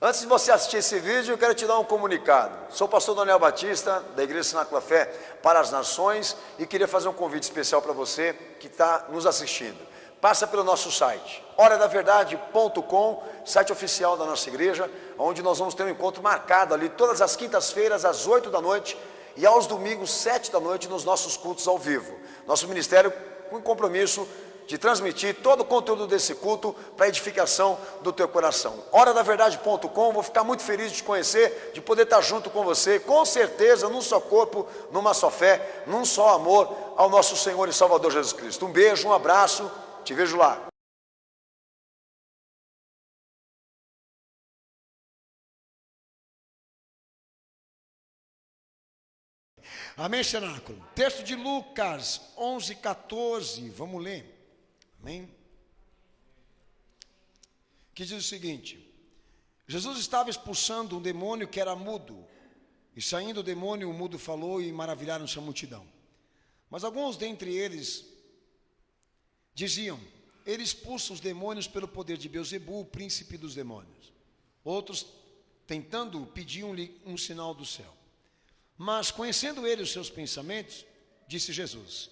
Antes de você assistir esse vídeo, eu quero te dar um comunicado. Sou o pastor Daniel Batista, da Igreja Cenáculo da Fé para as Nações, e queria fazer um convite especial para você que está nos assistindo. Passa pelo nosso site, horadaverdade.com, site oficial da nossa igreja, onde nós vamos ter um encontro marcado ali todas as quintas-feiras, às 8 da noite, e aos domingos, 7 da noite, nos nossos cultos ao vivo. Nosso ministério com compromisso de transmitir todo o conteúdo desse culto para a edificação do teu coração. Horadaverdade.com, vou ficar muito feliz de te conhecer, de poder estar junto com você, com certeza, num só corpo, numa só fé, num só amor ao nosso Senhor e Salvador Jesus Cristo. Um beijo, um abraço, te vejo lá. Amém, cenáculo? Texto de Lucas 11:14, vamos ler. Amém? Que diz o seguinte: Jesus estava expulsando um demônio que era mudo, e saindo o demônio, o mudo falou, e maravilharam-se a multidão. Mas alguns dentre eles diziam: ele expulsa os demônios pelo poder de Beelzebu, o príncipe dos demônios. Outros, tentando, pediam-lhe um sinal do céu. Mas, conhecendo ele os seus pensamentos, disse Jesus: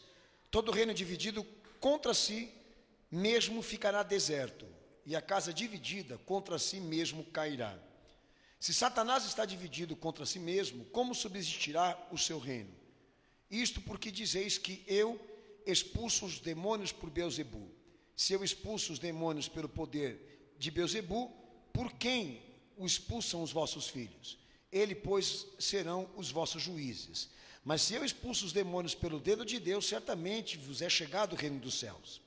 todo reino dividido contra si mesmo ficará deserto, e a casa dividida contra si mesmo cairá. Se Satanás está dividido contra si mesmo, como subsistirá o seu reino? Isto porque dizeis que eu expulso os demônios por Beelzebu. Se eu expulso os demônios pelo poder de Beelzebu, por quem o expulsam os vossos filhos? Ele, pois, serão os vossos juízes. Mas se eu expulso os demônios pelo dedo de Deus, certamente vos é chegado o reino dos céus,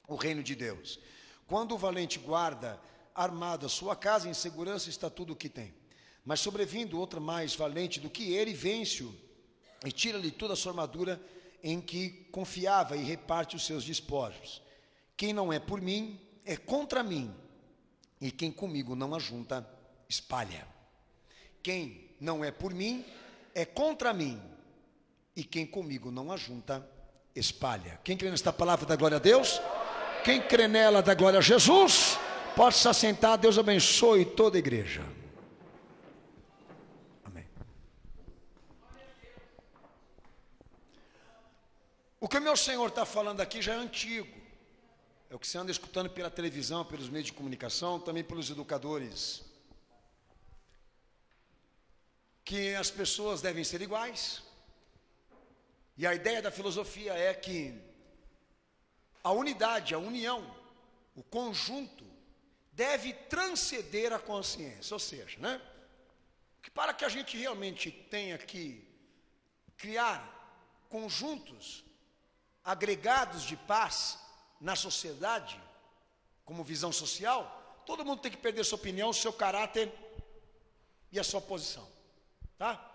o reino de Deus. Quando o valente guarda armado a sua casa, em segurança está tudo o que tem. Mas sobrevindo outra mais valente do que ele, vence-o e tira-lhe toda a sua armadura em que confiava e reparte os seus despojos. Quem não é por mim, é contra mim, e quem comigo não ajunta, espalha. Quem não é por mim, é contra mim, e quem comigo não ajunta, espalha. Quem crê nesta palavra dá glória a Deus? Quem crê nela dá glória a Jesus? Pode se assentar, Deus abençoe toda a igreja. Amém. O que o meu Senhor está falando aqui já é antigo. É o que você anda escutando pela televisão, pelos meios de comunicação, também pelos educadores. Que as pessoas devem ser iguais. E a ideia da filosofia é que a unidade, a união, o conjunto, deve transcender a consciência. Ou seja, que para que a gente realmente tenha que criar conjuntos agregados de paz na sociedade, como visão social, todo mundo tem que perder sua opinião, seu caráter e a sua posição. Tá?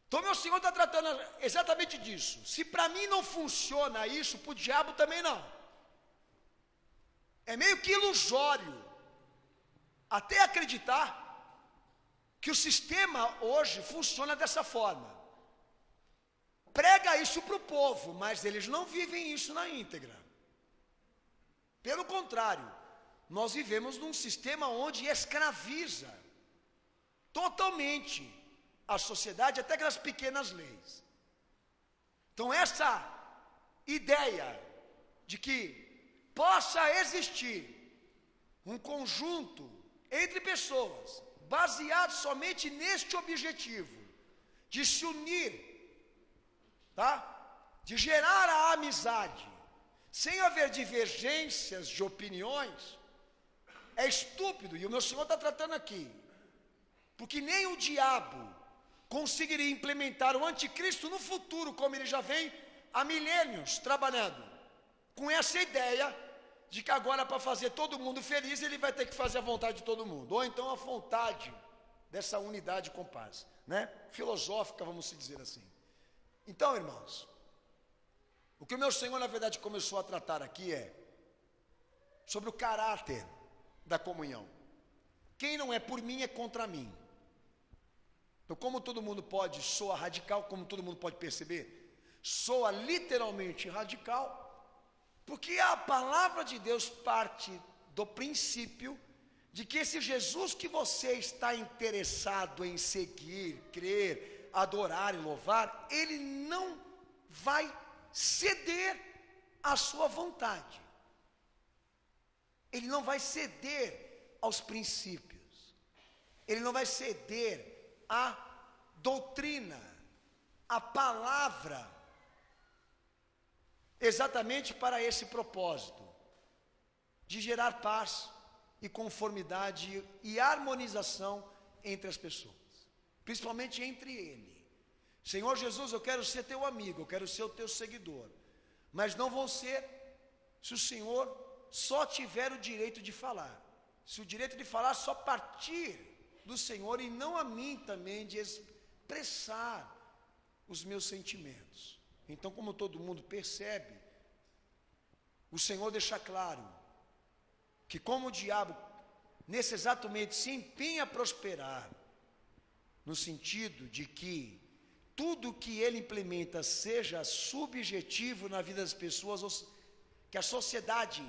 Então meu Senhor está tratando exatamente disso. Se para mim não funciona isso, para o diabo também não. É meio que ilusório até acreditar que o sistema hoje funciona dessa forma. Prega isso para o povo, mas eles não vivem isso na íntegra. Pelo contrário, nós vivemos num sistema onde escraviza totalmente a sociedade, até aquelas pequenas leis. Então essa ideia de que possa existir um conjunto entre pessoas baseado somente neste objetivo de se unir, de gerar a amizade, sem haver divergências de opiniões, é estúpido. E o meu Senhor está tratando aqui, porque nem o diabo conseguiria implementar o anticristo no futuro, como ele já vem há milênios trabalhando, com essa ideia de que agora, para fazer todo mundo feliz, ele vai ter que fazer a vontade de todo mundo, ou então a vontade dessa unidade com paz, filosófica, vamos dizer assim. Então, irmãos, o que o meu Senhor, na verdade, começou a tratar aqui é sobre o caráter da comunhão. Quem não é por mim, é contra mim. Então, como todo mundo soa radical, como todo mundo pode perceber, soa literalmente radical, porque a palavra de Deus parte do princípio de que esse Jesus que você está interessado em seguir, crer, adorar e louvar, ele não vai ceder à sua vontade. Ele não vai ceder aos princípios. Ele não vai ceder à doutrina, à palavra, exatamente para esse propósito, de gerar paz e conformidade e harmonização entre as pessoas, principalmente entre ele. Senhor Jesus, eu quero ser teu amigo, eu quero ser o teu seguidor, mas não vou ser se o Senhor só tiver o direito de falar, se o direito de falar só partir do Senhor e não a mim também de expressar os meus sentimentos. Então, como todo mundo percebe, o Senhor deixa claro que como o diabo, nesse exato momento, se empenha a prosperar, no sentido de que tudo que ele implementa seja subjetivo na vida das pessoas, que a sociedade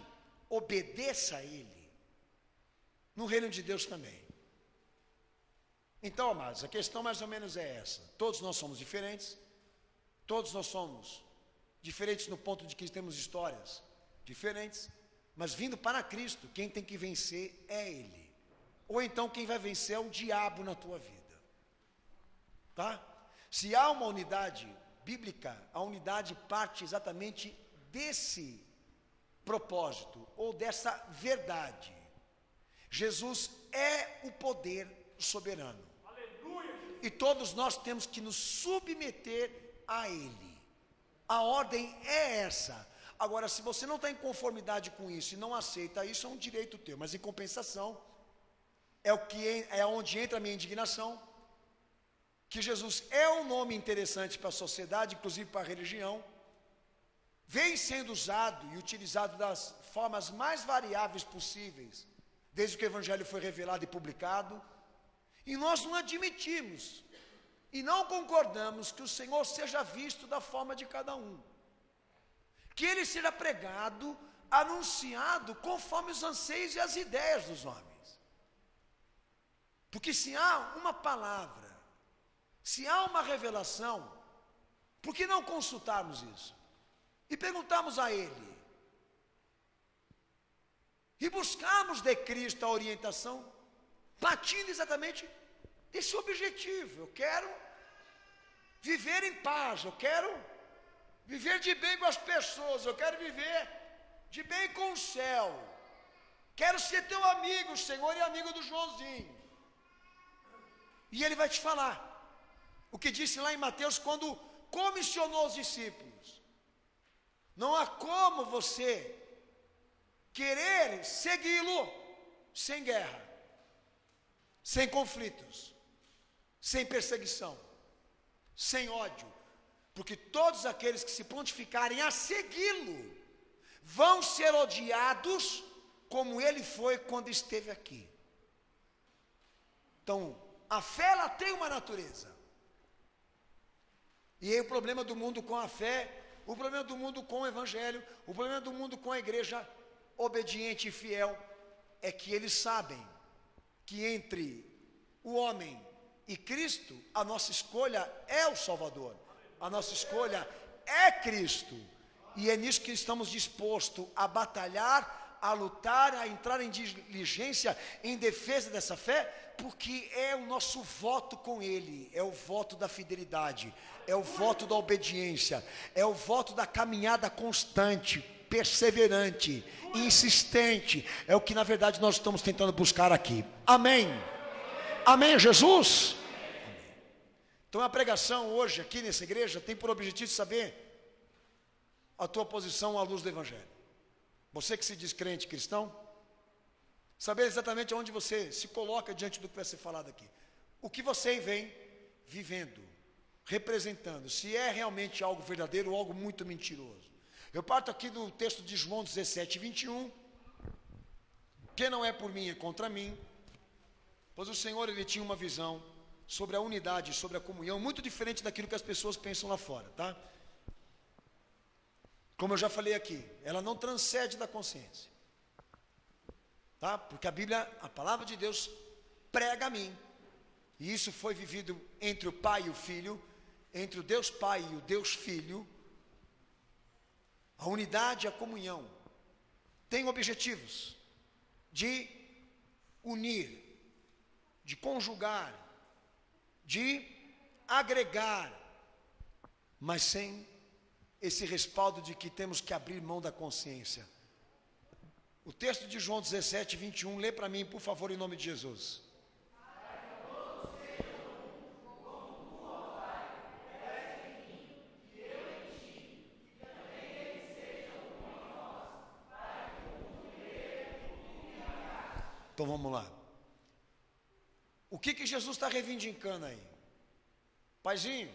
obedeça a ele, no reino de Deus também. Então, amados, a questão mais ou menos é essa: todos nós somos diferentes, todos nós somos diferentes no ponto de que temos histórias diferentes, mas vindo para Cristo, quem tem que vencer é Ele. Ou então quem vai vencer é o diabo na tua vida. Tá? Se há uma unidade bíblica, a unidade parte exatamente desse propósito, ou dessa verdade. Jesus é o poder soberano. Aleluia. E todos nós temos que nos submeter a Ele. A ordem é essa. Agora, se você não está em conformidade com isso e não aceita isso, é um direito teu. Mas em compensação, é onde entra a minha indignação, que Jesus é um nome interessante para a sociedade, inclusive para a religião, vem sendo usado e utilizado das formas mais variáveis possíveis, desde que o Evangelho foi revelado e publicado, e nós não admitimos e não concordamos que o Senhor seja visto da forma de cada um, que Ele seja pregado, anunciado conforme os anseios e as ideias dos homens. Porque se há uma palavra, se há uma revelação, por que não consultarmos isso? E perguntarmos a Ele, e buscarmos de Cristo a orientação, partindo exatamente desse objetivo. Eu quero viver em paz, eu quero viver de bem com as pessoas, eu quero viver de bem com o céu, quero ser teu amigo, Senhor, e amigo do Joãozinho. E Ele vai te falar o que disse lá em Mateus, quando comissionou os discípulos: não há como você querer segui-lo sem guerra, sem conflitos, sem perseguição, sem ódio, porque todos aqueles que se prontificarem a segui-lo vão ser odiados como ele foi quando esteve aqui. Então, a fé, ela tem uma natureza. E aí o problema do mundo com a fé, o problema do mundo com o Evangelho, o problema do mundo com a igreja obediente e fiel, é que eles sabem que entre o homem e Cristo, a nossa escolha é o Salvador, a nossa escolha é Cristo, e é nisso que estamos dispostos a batalhar, a lutar, a entrar em diligência, em defesa dessa fé, porque é o nosso voto com Ele, é o voto da fidelidade, é o voto da obediência, é o voto da caminhada constante, perseverante, insistente, é o que na verdade nós estamos tentando buscar aqui. Amém? Amém, Jesus? Amém. Então a pregação hoje aqui nessa igreja tem por objetivo saber a tua posição à luz do Evangelho. Você que se diz crente cristão, saber exatamente onde você se coloca diante do que vai ser falado aqui. O que você vem vivendo, representando, se é realmente algo verdadeiro ou algo muito mentiroso. Eu parto aqui do texto de João 17, 21. Que não é por mim, é contra mim. Pois o Senhor, Ele tinha uma visão sobre a unidade, sobre a comunhão, muito diferente daquilo que as pessoas pensam lá fora, tá? Como eu já falei aqui, ela não transcende da consciência. tá? Porque a Bíblia, a palavra de Deus prega a mim. E isso foi vivido entre o Pai e o Filho, entre o Deus Pai e o Deus Filho. A unidade e a comunhão tem objetivos de unir, de conjugar, de agregar, mas sem esse respaldo de que temos que abrir mão da consciência. O texto de João 17, 21, lê para mim, por favor, em nome de Jesus. Então vamos lá. O que Jesus está reivindicando aí? Paizinho,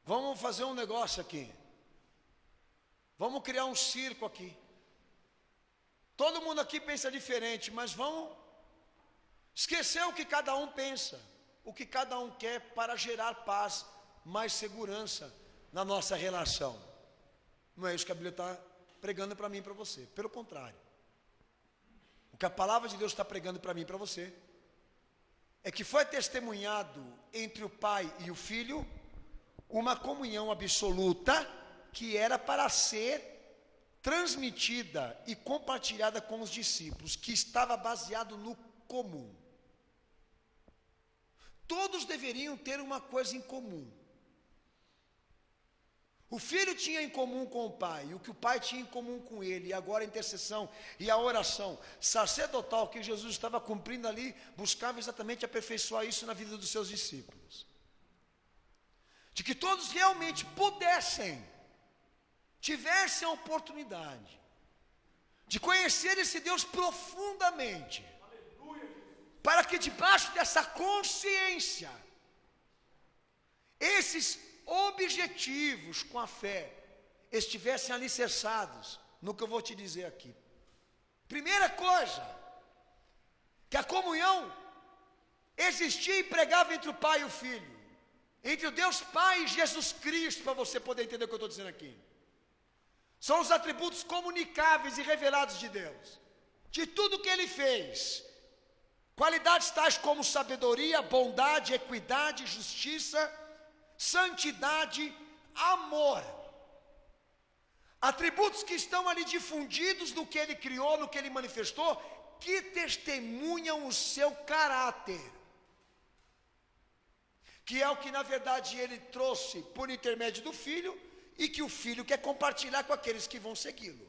vamos fazer um negócio aqui. Vamos criar um circo aqui. Todo mundo aqui pensa diferente, mas vamos esquecer o que cada um pensa, o que cada um quer para gerar paz, mais segurança na nossa relação. Não é isso que a Bíblia está pregando para mim e para você. Pelo contrário. O que a palavra de Deus está pregando para mim e para você é que foi testemunhado entre o Pai e o Filho uma comunhão absoluta que era para ser transmitida e compartilhada com os discípulos, que estava baseado no comum. Todos deveriam ter uma coisa em comum. O filho tinha em comum com o pai, o que o pai tinha em comum com ele, e agora a intercessão e a oração sacerdotal que Jesus estava cumprindo ali, buscava exatamente aperfeiçoar isso na vida dos seus discípulos. De que todos realmente pudessem, tivessem a oportunidade de conhecer esse Deus profundamente, para que debaixo dessa consciência, esses objetivos com a fé estivessem alicerçados no que eu vou te dizer aqui. Primeira coisa, que a comunhão existia e pregava entre o Pai e o Filho, entre o Deus Pai e Jesus Cristo, para você poder entender o que eu estou dizendo aqui. São os atributos comunicáveis e revelados de Deus, de tudo que Ele fez, qualidades tais como sabedoria, bondade, equidade, justiça, santidade, amor, atributos que estão ali difundidos no que Ele criou, no que Ele manifestou, que testemunham o seu caráter, que é o que na verdade Ele trouxe por intermédio do Filho, e que o Filho quer compartilhar com aqueles que vão segui-lo.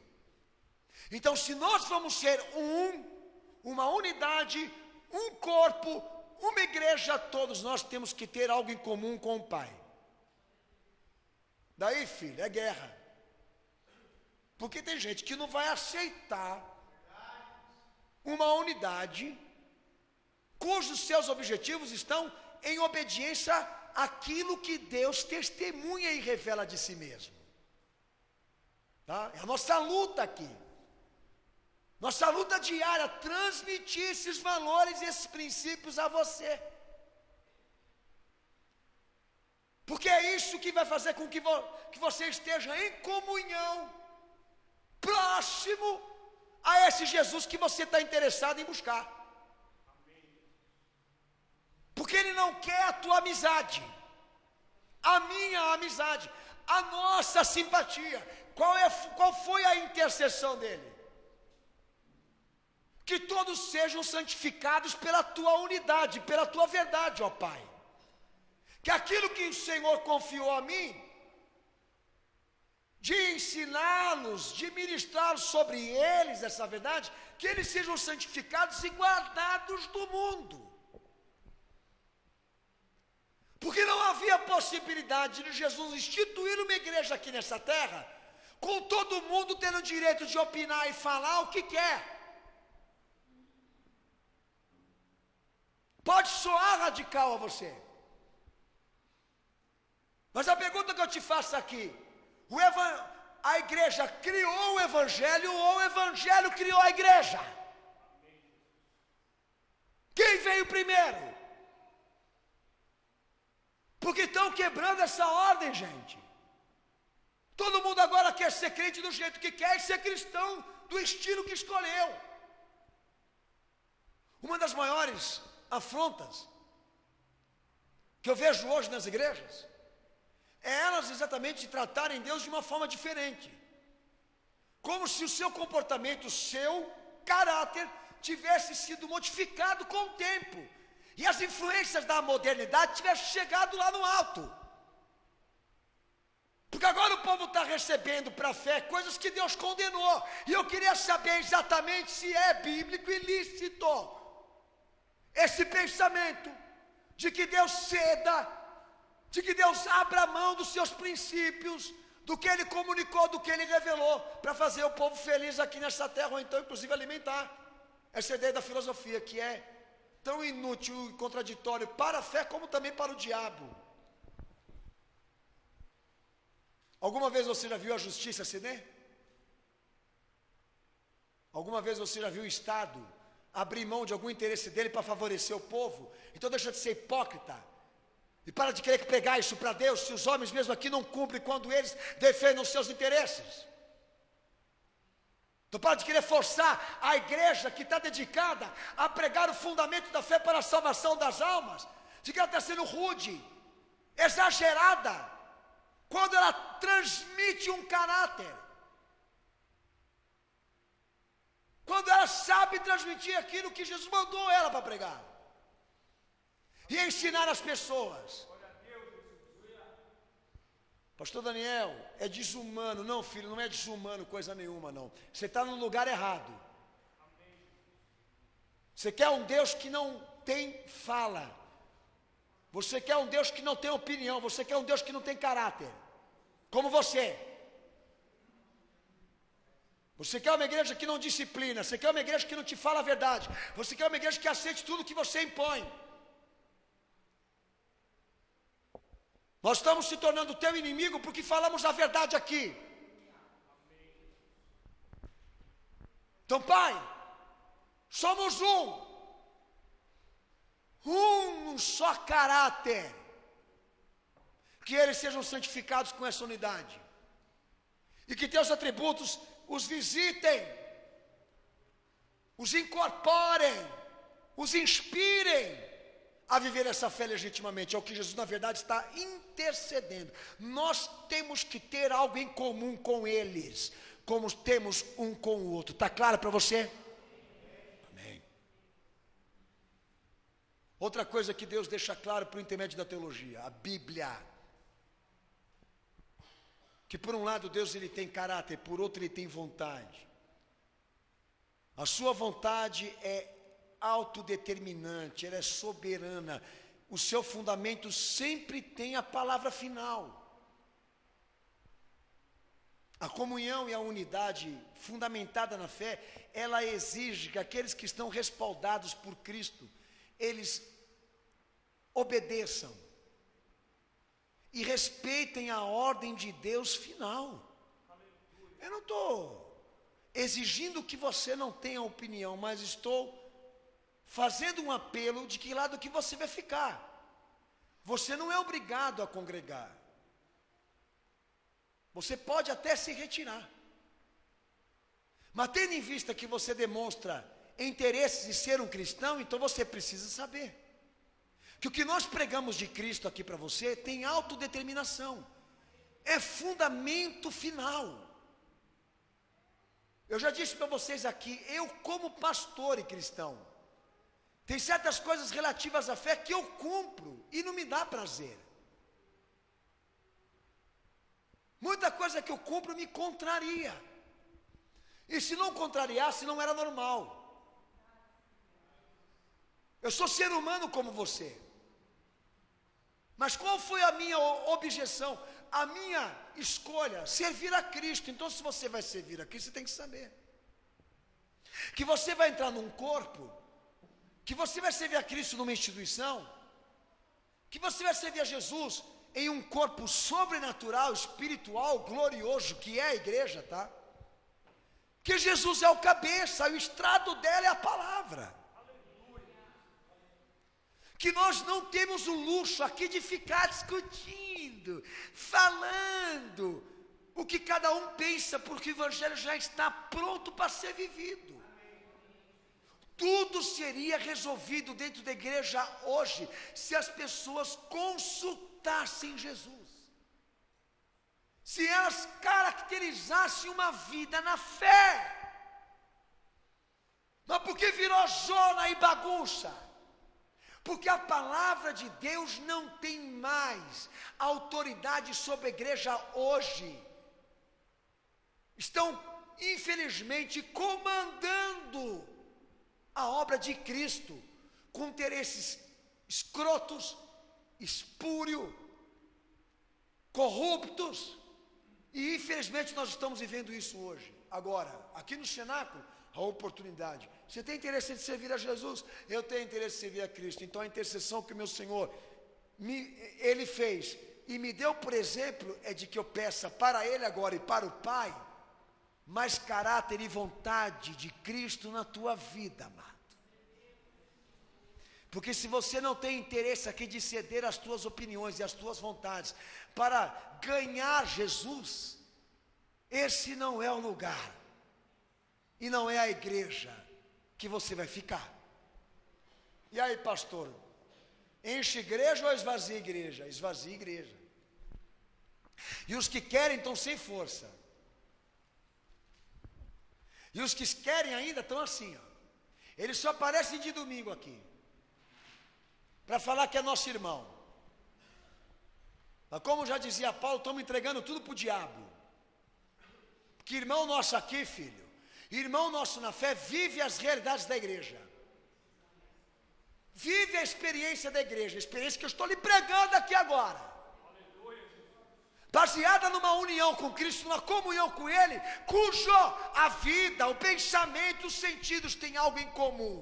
Então, se nós vamos ser uma unidade, um corpo, uma igreja, todos nós temos que ter algo em comum com o Pai. Daí, filho, é guerra. Porque tem gente que não vai aceitar uma unidade cujos seus objetivos estão em obediência àquilo que Deus testemunha e revela de si mesmo. Tá? É a nossa luta aqui. Nossa luta diária, transmitir esses valores e esses princípios a você. Porque é isso que vai fazer com que você esteja em comunhão, próximo a esse Jesus que você está interessado em buscar. Porque Ele não quer a tua amizade, a minha amizade, a nossa simpatia. Qual foi a intercessão dEle? Que todos sejam santificados pela tua unidade, pela tua verdade, ó Pai. Que aquilo que o Senhor confiou a mim, de ensiná-los, de ministrar sobre eles essa verdade, que eles sejam santificados e guardados do mundo. Porque não havia possibilidade de Jesus instituir uma igreja aqui nessa terra, com todo mundo tendo o direito de opinar e falar o que quer. Pode soar radical a você, mas a pergunta que eu te faço aqui, a igreja criou o evangelho ou o evangelho criou a igreja? Quem veio primeiro? Porque estão quebrando essa ordem, gente. Todo mundo agora quer ser crente do jeito que quer e ser cristão do estilo que escolheu. Uma das maiores afrontas que eu vejo hoje nas igrejas é elas exatamente tratarem Deus de uma forma diferente, como se o seu comportamento, o seu caráter tivesse sido modificado com o tempo e as influências da modernidade tivessem chegado lá no alto. Porque agora o povo está recebendo para a fé coisas que Deus condenou. E eu queria saber exatamente se é bíblico e lícito esse pensamento de que Deus ceda, de que Deus abra mão dos seus princípios, do que Ele comunicou, do que Ele revelou, para fazer o povo feliz aqui nessa terra, ou então inclusive alimentar. Essa ideia da filosofia que é tão inútil e contraditório para a fé como também para o diabo. Alguma vez você já viu a justiça ceder? Alguma vez você já viu o Estado abrir mão de algum interesse dele para favorecer o povo? Então deixa de ser hipócrita e para de querer pregar isso para Deus, se os homens mesmo aqui não cumprem quando eles defendem os seus interesses. Então para de querer forçar a igreja que está dedicada a pregar o fundamento da fé para a salvação das almas, de que ela está sendo rude, exagerada, quando ela transmite um caráter, quando ela sabe transmitir aquilo que Jesus mandou ela para pregar e ensinar as pessoas. Pastor Daniel, é desumano. Não, filho, não é desumano coisa nenhuma, não. Você está no lugar errado. Você quer um Deus que não tem fala. Você quer um Deus que não tem opinião. Você quer um Deus que não tem caráter, como você. Você quer uma igreja que não disciplina. Você quer uma igreja que não te fala a verdade. Você quer uma igreja que aceite tudo que você impõe. Nós estamos se tornando teu inimigo porque falamos a verdade aqui. Então, Pai, somos um só caráter. Que eles sejam santificados com essa unidade. E que teus atributos os visitem, os incorporem, os inspirem a viver essa fé legitimamente. É o que Jesus na verdade está intercedendo. Nós temos que ter algo em comum com eles, como temos um com o outro. Está claro para você? Amém. Outra coisa que Deus deixa claro por intermédio da teologia, a Bíblia. Que por um lado Deus ele tem caráter, por outro ele tem vontade. A sua vontade é autodeterminante, ela é soberana. O seu fundamento sempre tem a palavra final. A comunhão e a unidade fundamentada na fé, ela exige que aqueles que estão respaldados por Cristo, eles obedeçam e respeitem a ordem de Deus final. Eu não estou exigindo que você não tenha opinião, mas estou fazendo um apelo de que lado que você vai ficar. Você não é obrigado a congregar. Você pode até se retirar. Mas tendo em vista que você demonstra interesses de ser um cristão, então você precisa saber que o que nós pregamos de Cristo aqui para você tem autodeterminação. É fundamento final. Eu já disse para vocês aqui, eu como pastor e cristão, tem certas coisas relativas à fé que eu cumpro e não me dá prazer. Muita coisa que eu cumpro me contraria. E se não contrariasse, não era normal. Eu sou ser humano como você. Mas qual foi a minha objeção? A minha escolha? Servir a Cristo. Então, se você vai servir a Cristo, você tem que saber que você vai entrar num corpo, que você vai servir a Cristo numa instituição, que você vai servir a Jesus em um corpo sobrenatural, espiritual, glorioso, que é a igreja, tá? Que Jesus é o cabeça, o estrado dela é a palavra. Que nós não temos o luxo aqui de ficar discutindo, falando, o que cada um pensa, porque o evangelho já está pronto para ser vivido. Tudo seria resolvido dentro da igreja hoje, se as pessoas consultassem Jesus, se elas caracterizassem uma vida na fé. Mas porque virou zona e bagunça? Porque a palavra de Deus não tem mais autoridade sobre a igreja hoje. Estão, infelizmente, comandando a obra de Cristo com interesses escrotos, espúrios, corruptos. E infelizmente nós estamos vivendo isso hoje. Agora, aqui no cenáculo, a oportunidade. Você tem interesse de servir a Jesus? Eu tenho interesse de servir a Cristo. Então a intercessão que o meu Senhor Ele fez e me deu por exemplo é de que eu peça para Ele agora e para o Pai mais caráter e vontade de Cristo na tua vida, amado. Porque se você não tem interesse aqui de ceder às tuas opiniões e às tuas vontades para ganhar Jesus, esse não é o lugar e não é a igreja que você vai ficar. E aí, pastor, enche igreja ou esvazia igreja? Esvazia igreja. E os que querem estão sem força. E os que querem ainda estão assim, ó. Eles só aparecem de domingo aqui para falar que é nosso irmão. Mas como já dizia Paulo, estamos entregando tudo para o diabo. Que irmão nosso aqui, filho, irmão nosso na fé, vive as realidades da igreja. Vive a experiência da igreja, a experiência que eu estou lhe pregando aqui agora. Baseada numa união com Cristo, numa comunhão com Ele, cujo a vida, o pensamento, os sentidos têm algo em comum.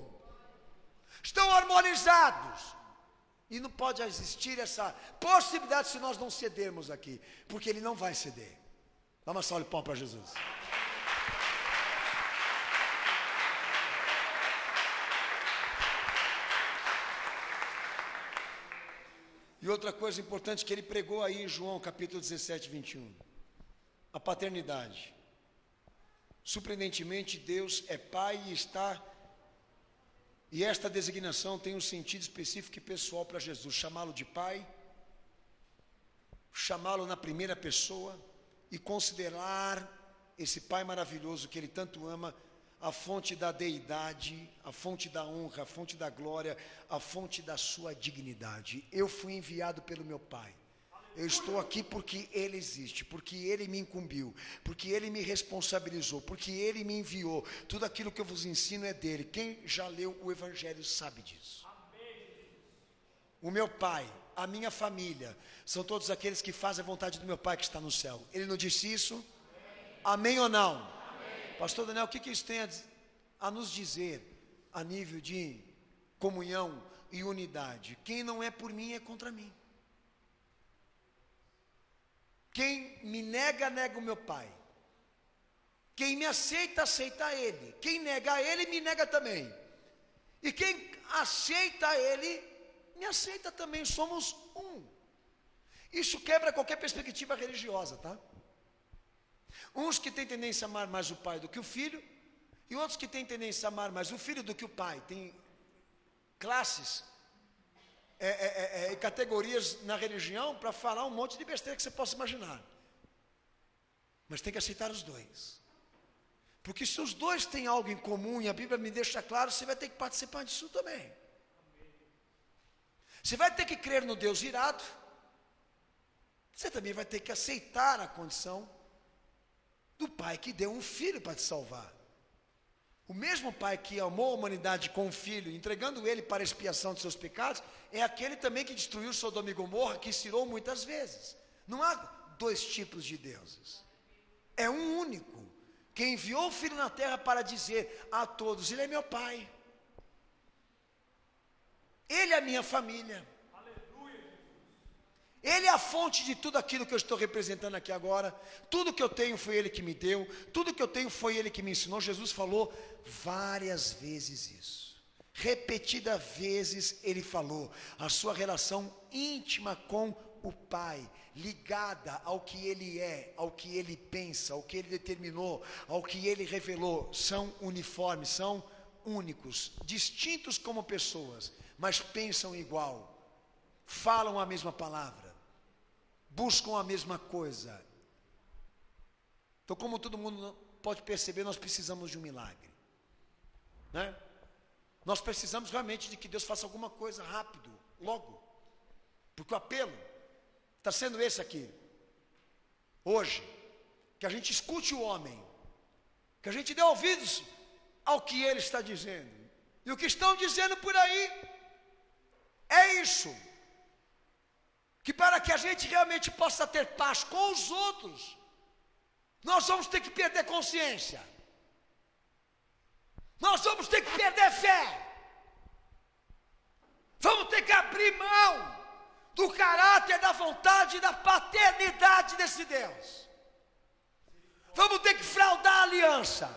Estão harmonizados. E não pode existir essa possibilidade se nós não cedermos aqui, porque Ele não vai ceder. Dá uma salva de palmas para Jesus. E outra coisa importante que ele pregou aí em João capítulo 17, 21. A paternidade. Surpreendentemente, Deus é Pai e está... E esta designação tem um sentido específico e pessoal para Jesus. Chamá-lo de Pai, chamá-lo na primeira pessoa e considerar esse Pai maravilhoso que Ele tanto ama, a fonte da deidade, a fonte da honra, a fonte da glória, a fonte da sua dignidade. Eu fui enviado pelo meu Pai. Eu estou aqui porque Ele existe, porque Ele me incumbiu, porque Ele me responsabilizou, porque Ele me enviou. Tudo aquilo que eu vos ensino é dEle. Quem já leu o Evangelho sabe disso. O meu Pai, a minha família, são todos aqueles que fazem a vontade do meu Pai que está no céu. Ele não disse isso? Amém ou não? Amém. Pastor Daniel, o que isso tem a nos dizer a nível de comunhão e unidade? Quem não é por mim é contra mim. Quem me nega, nega o meu Pai. Quem me aceita, aceita Ele. Quem nega a Ele, me nega também. E quem aceita Ele, me aceita também. Somos um. Isso quebra qualquer perspectiva religiosa, tá? Uns que têm tendência a amar mais o pai do que o filho, e outros que têm tendência a amar mais o filho do que o pai. Tem classes e categorias na religião para falar um monte de besteira que você possa imaginar. Mas tem que aceitar os dois. Porque se os dois têm algo em comum, e a Bíblia me deixa claro, você vai ter que participar disso também. Você vai ter que crer no Deus irado. Você também vai ter que aceitar a condição do Pai que deu um filho para te salvar. O mesmo Pai que amou a humanidade com um filho, entregando ele para a expiação de seus pecados, é aquele também que destruiu Sodoma e Gomorra, que cirou muitas vezes. Não há dois tipos de deuses. É um único, que enviou o Filho na terra para dizer a todos, Ele é meu Pai. Ele é a minha família. Ele é a fonte de tudo aquilo que eu estou representando aqui agora. Tudo que eu tenho foi Ele que me deu. Tudo que eu tenho foi Ele que me ensinou. Jesus falou várias vezes isso. Repetidas vezes Ele falou a sua relação íntima com o Pai, ligada ao que Ele é, ao que Ele pensa, ao que Ele determinou, ao que Ele revelou, são uniformes, são únicos, distintos como pessoas, mas pensam igual, falam a mesma palavra, buscam a mesma coisa. Então, como todo mundo pode perceber, nós precisamos de um milagre, né? Nós precisamos realmente de que Deus faça alguma coisa rápido, logo, porque o apelo está sendo esse aqui, hoje, que a gente escute o homem, que a gente dê ouvidos ao que ele está dizendo, e o que estão dizendo por aí, é isso, que para que a gente realmente possa ter paz com os outros, nós vamos ter que perder consciência, nós vamos ter que perder fé, vamos ter que abrir mão do caráter, da vontade e da paternidade desse Deus, vamos ter que fraudar a aliança,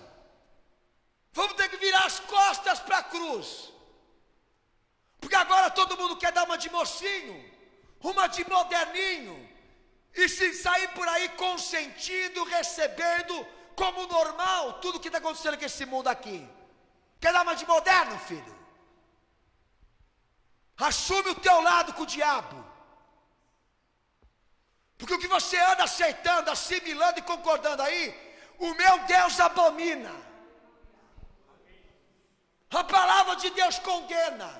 vamos ter que virar as costas para a cruz, porque agora todo mundo quer dar uma de mocinho, uma de moderninho, e se sair por aí consentindo, recebendo como normal tudo que está acontecendo com esse mundo aqui. Quer dar uma de moderno, filho? Assume o teu lado com o diabo, porque o que você anda aceitando, assimilando e concordando aí, o meu Deus abomina, a palavra de Deus condena.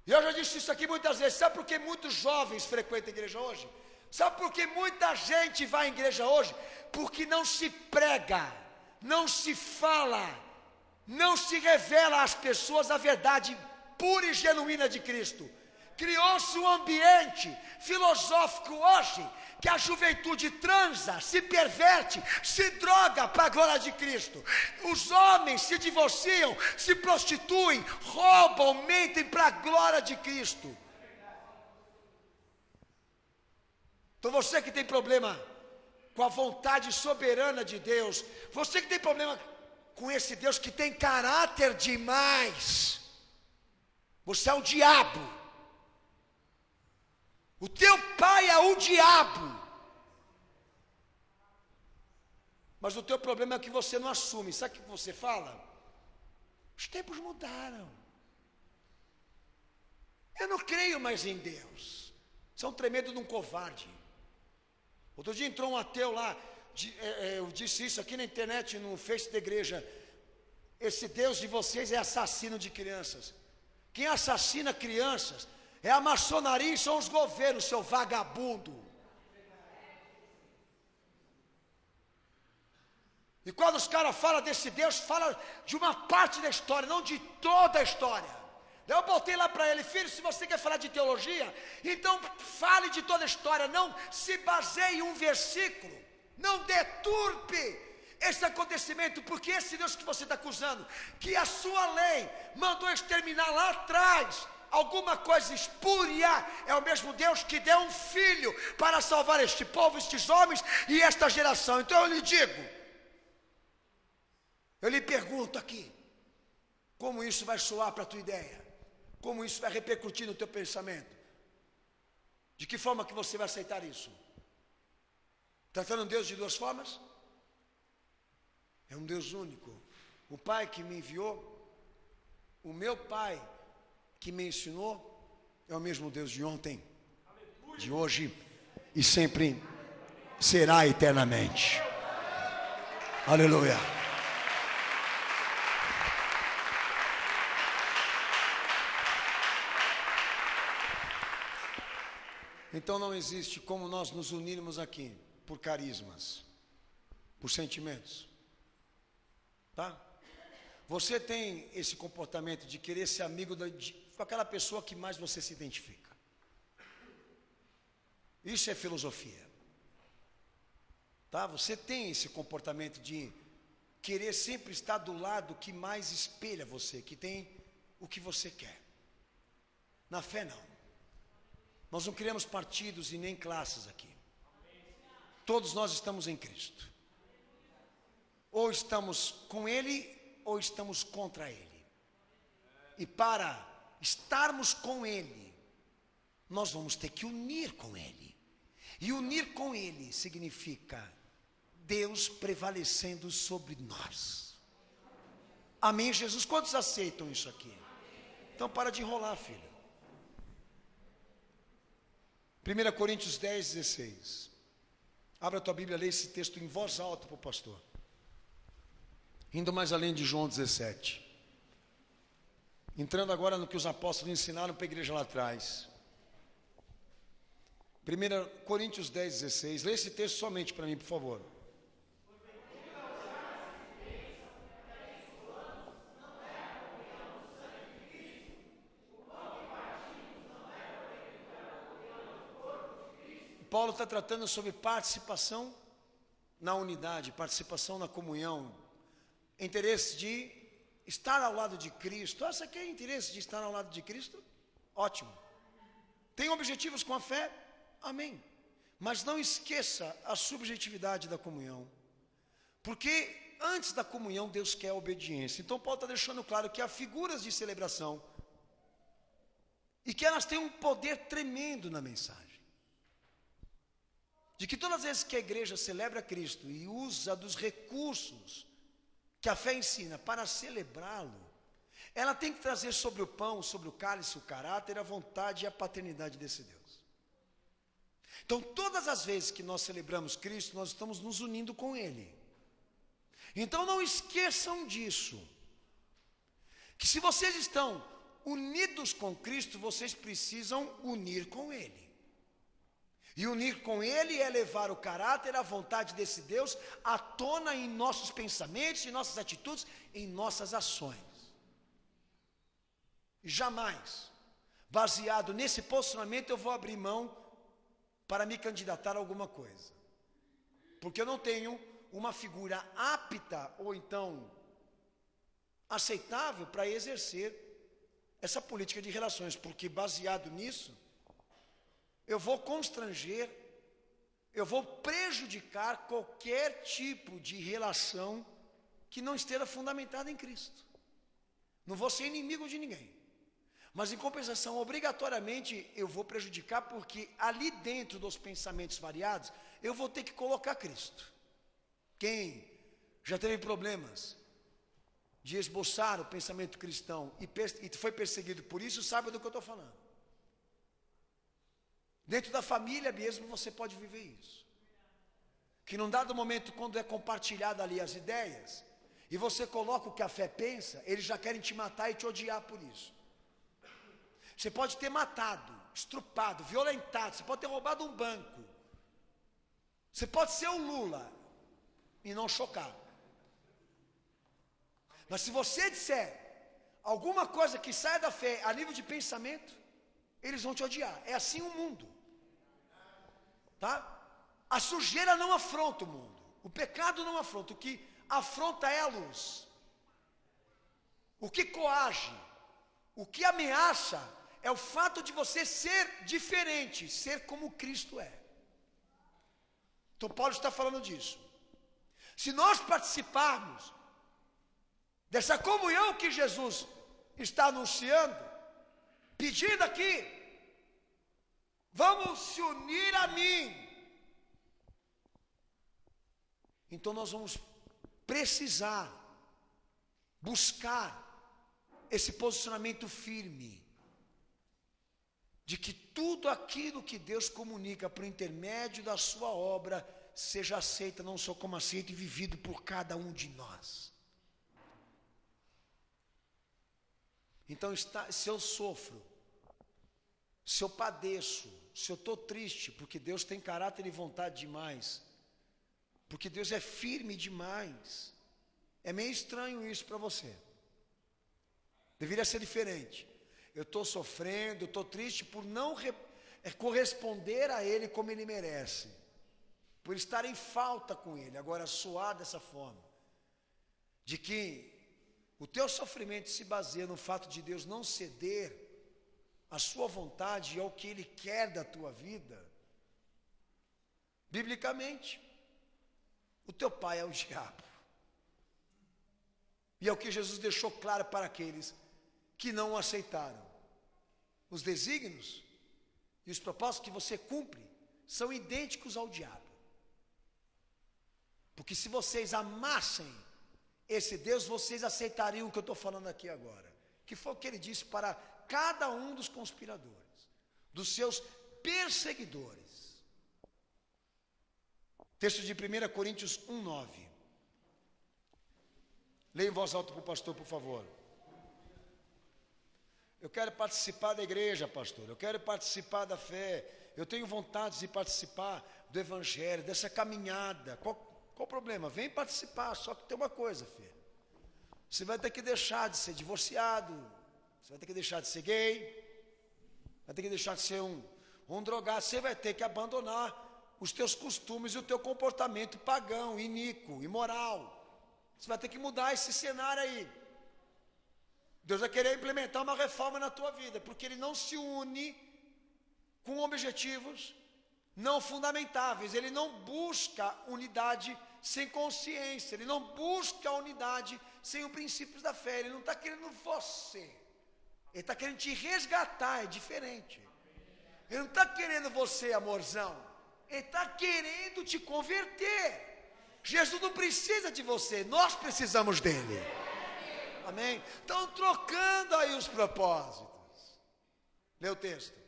E eu já disse isso aqui muitas vezes. Sabe por que muitos jovens frequentam a igreja hoje? Sabe por que muita gente vai à igreja hoje? Porque não se prega, não se fala, não se revela às pessoas a verdade pura e genuína de Cristo. Criou-se um ambiente filosófico hoje, que a juventude transa, se perverte, se droga para a glória de Cristo. Os homens se divorciam, se prostituem, roubam, mentem para a glória de Cristo. Então você que tem problema com a vontade soberana de Deus, você que tem problema com esse Deus que tem caráter demais, você é o diabo. O teu pai é o diabo. Mas o teu problema é que você não assume. Sabe o que você fala? Os tempos mudaram. Eu não creio mais em Deus. Você é um tremendo de um covarde. Outro dia entrou um ateu lá, eu disse isso aqui na internet, no Face da igreja. Esse Deus de vocês é assassino de crianças. Quem assassina crianças é a maçonaria e são os governos, seu vagabundo. E quando os caras falam desse Deus, fala de uma parte da história, não de toda a história. Daí eu botei lá para ele: filho, se você quer falar de teologia, então fale de toda a história, não se baseie em um versículo, não deturpe esse acontecimento, porque esse Deus que você está acusando, que a sua lei mandou exterminar lá atrás alguma coisa espúria, é o mesmo Deus que deu um filho para salvar este povo, estes homens e esta geração. Então eu lhe digo, eu lhe pergunto aqui, como isso vai soar para a tua ideia? Como isso vai repercutir no teu pensamento? De que forma que você vai aceitar isso? Tratando Deus de duas formas? É um Deus único. O Pai que me enviou, o meu Pai que me ensinou, é o mesmo Deus de ontem, de hoje e sempre será eternamente. Aleluia. Então não existe como nós nos unirmos aqui por carismas, por sentimentos, tá? Você tem esse comportamento de querer ser amigo com aquela pessoa que mais você se identifica. Isso é filosofia, tá? Você tem esse comportamento de querer sempre estar do lado que mais espelha você, que tem o que você quer. Na fé não. Nós não criamos partidos e nem classes aqui. Todos nós estamos em Cristo. Ou estamos com Ele, ou estamos contra Ele. E para estarmos com Ele, nós vamos ter que unir com Ele. E unir com Ele significa Deus prevalecendo sobre nós. Amém, Jesus? Quantos aceitam isso aqui? Então para de enrolar, filho. 1 Coríntios 10, 16. Abra a tua Bíblia, lê esse texto em voz alta para o pastor. Indo mais além de João 17. Entrando agora no que os apóstolos ensinaram para a igreja lá atrás. 1 Coríntios 10, 16. Lê esse texto somente para mim, por favor. Paulo está tratando sobre participação na unidade, participação na comunhão, interesse de estar ao lado de Cristo. Você quer interesse de estar ao lado de Cristo? Ótimo. Tem objetivos com a fé? Amém. Mas não esqueça a subjetividade da comunhão, porque antes da comunhão Deus quer a obediência. Então Paulo está deixando claro que há figuras de celebração e que elas têm um poder tremendo na mensagem. De que todas as vezes que a igreja celebra Cristo e usa dos recursos que a fé ensina para celebrá-lo, ela tem que trazer sobre o pão, sobre o cálice, o caráter, a vontade e a paternidade desse Deus. Então, todas as vezes que nós celebramos Cristo, nós estamos nos unindo com Ele. Então, não esqueçam disso, que se vocês estão unidos com Cristo, vocês precisam unir com Ele. E unir com Ele é levar o caráter, a vontade desse Deus à tona em nossos pensamentos, em nossas atitudes, em nossas ações. E jamais, baseado nesse posicionamento, eu vou abrir mão para me candidatar a alguma coisa. Porque eu não tenho uma figura apta ou então aceitável para exercer essa política de relações. Porque baseado nisso, eu vou constranger, eu vou prejudicar qualquer tipo de relação que não esteja fundamentada em Cristo. Não vou ser inimigo de ninguém. Mas em compensação, obrigatoriamente, eu vou prejudicar porque ali dentro dos pensamentos variados, eu vou ter que colocar Cristo. Quem já teve problemas de esboçar o pensamento cristão e foi perseguido por isso, sabe do que eu estou falando. Dentro da família mesmo você pode viver isso. Que num dado momento, quando é compartilhada ali as ideias, e você coloca o que a fé pensa, eles já querem te matar e te odiar por isso. Você pode ter matado, estrupado, violentado, você pode ter roubado um banco. Você pode ser o Lula e não chocar. Mas se você disser alguma coisa que saia da fé a nível de pensamento, eles vão te odiar. É assim o mundo. Tá? A sujeira não afronta o mundo. O pecado não afronta. O que afronta é a luz. O que coage, o que ameaça, é o fato de você ser diferente, ser como Cristo é. Então Paulo está falando disso. Se nós participarmos dessa comunhão que Jesus está anunciando, pedindo aqui, vamos se unir a mim. Então nós vamos precisar buscar esse posicionamento firme de que tudo aquilo que Deus comunica por intermédio da sua obra seja aceita não só como aceito e vivido por cada um de nós. Então se eu sofro, se eu padeço, se eu estou triste, porque Deus tem caráter e vontade demais, porque Deus é firme demais, é meio estranho isso para você. Deveria ser diferente. Eu estou sofrendo, eu estou triste por não corresponder a Ele como Ele merece, por estar em falta com Ele. Agora, soar dessa forma, de que o teu sofrimento se baseia no fato de Deus não ceder a sua vontade e ao que Ele quer da tua vida, biblicamente, o teu pai é o diabo. E é o que Jesus deixou claro para aqueles que não o aceitaram. os desígnios e os propósitos que você cumpre são idênticos ao diabo. Porque se vocês amassem esse Deus, vocês aceitariam o que eu estou falando aqui agora. Que foi o que ele disse para cada um dos conspiradores, dos seus perseguidores. Texto de 1 Coríntios 1:9. Leia em voz alta para o pastor, por favor. Eu quero participar da igreja, pastor. Eu quero participar da fé. Eu tenho vontade de participar do evangelho, dessa caminhada. Qual o problema? Vem participar, só que tem uma coisa, filho. Você vai ter que deixar de ser divorciado. Você vai ter que deixar de ser gay. Vai ter que deixar de ser um drogado. Você vai ter que abandonar os teus costumes e o teu comportamento pagão, iníquo, imoral. Você vai ter que mudar esse cenário aí. Deus vai querer implementar uma reforma na tua vida, porque Ele não se une com objetivos não fundamentáveis. Ele não busca unidade sem consciência. Ele não busca unidade sem os princípios da fé. Ele não está querendo você. Ele está querendo te resgatar, é diferente. Ele não está querendo você, amorzão. Ele está querendo te converter. Jesus não precisa de você, nós precisamos dele. Amém? Estão trocando aí os propósitos. Lê o texto.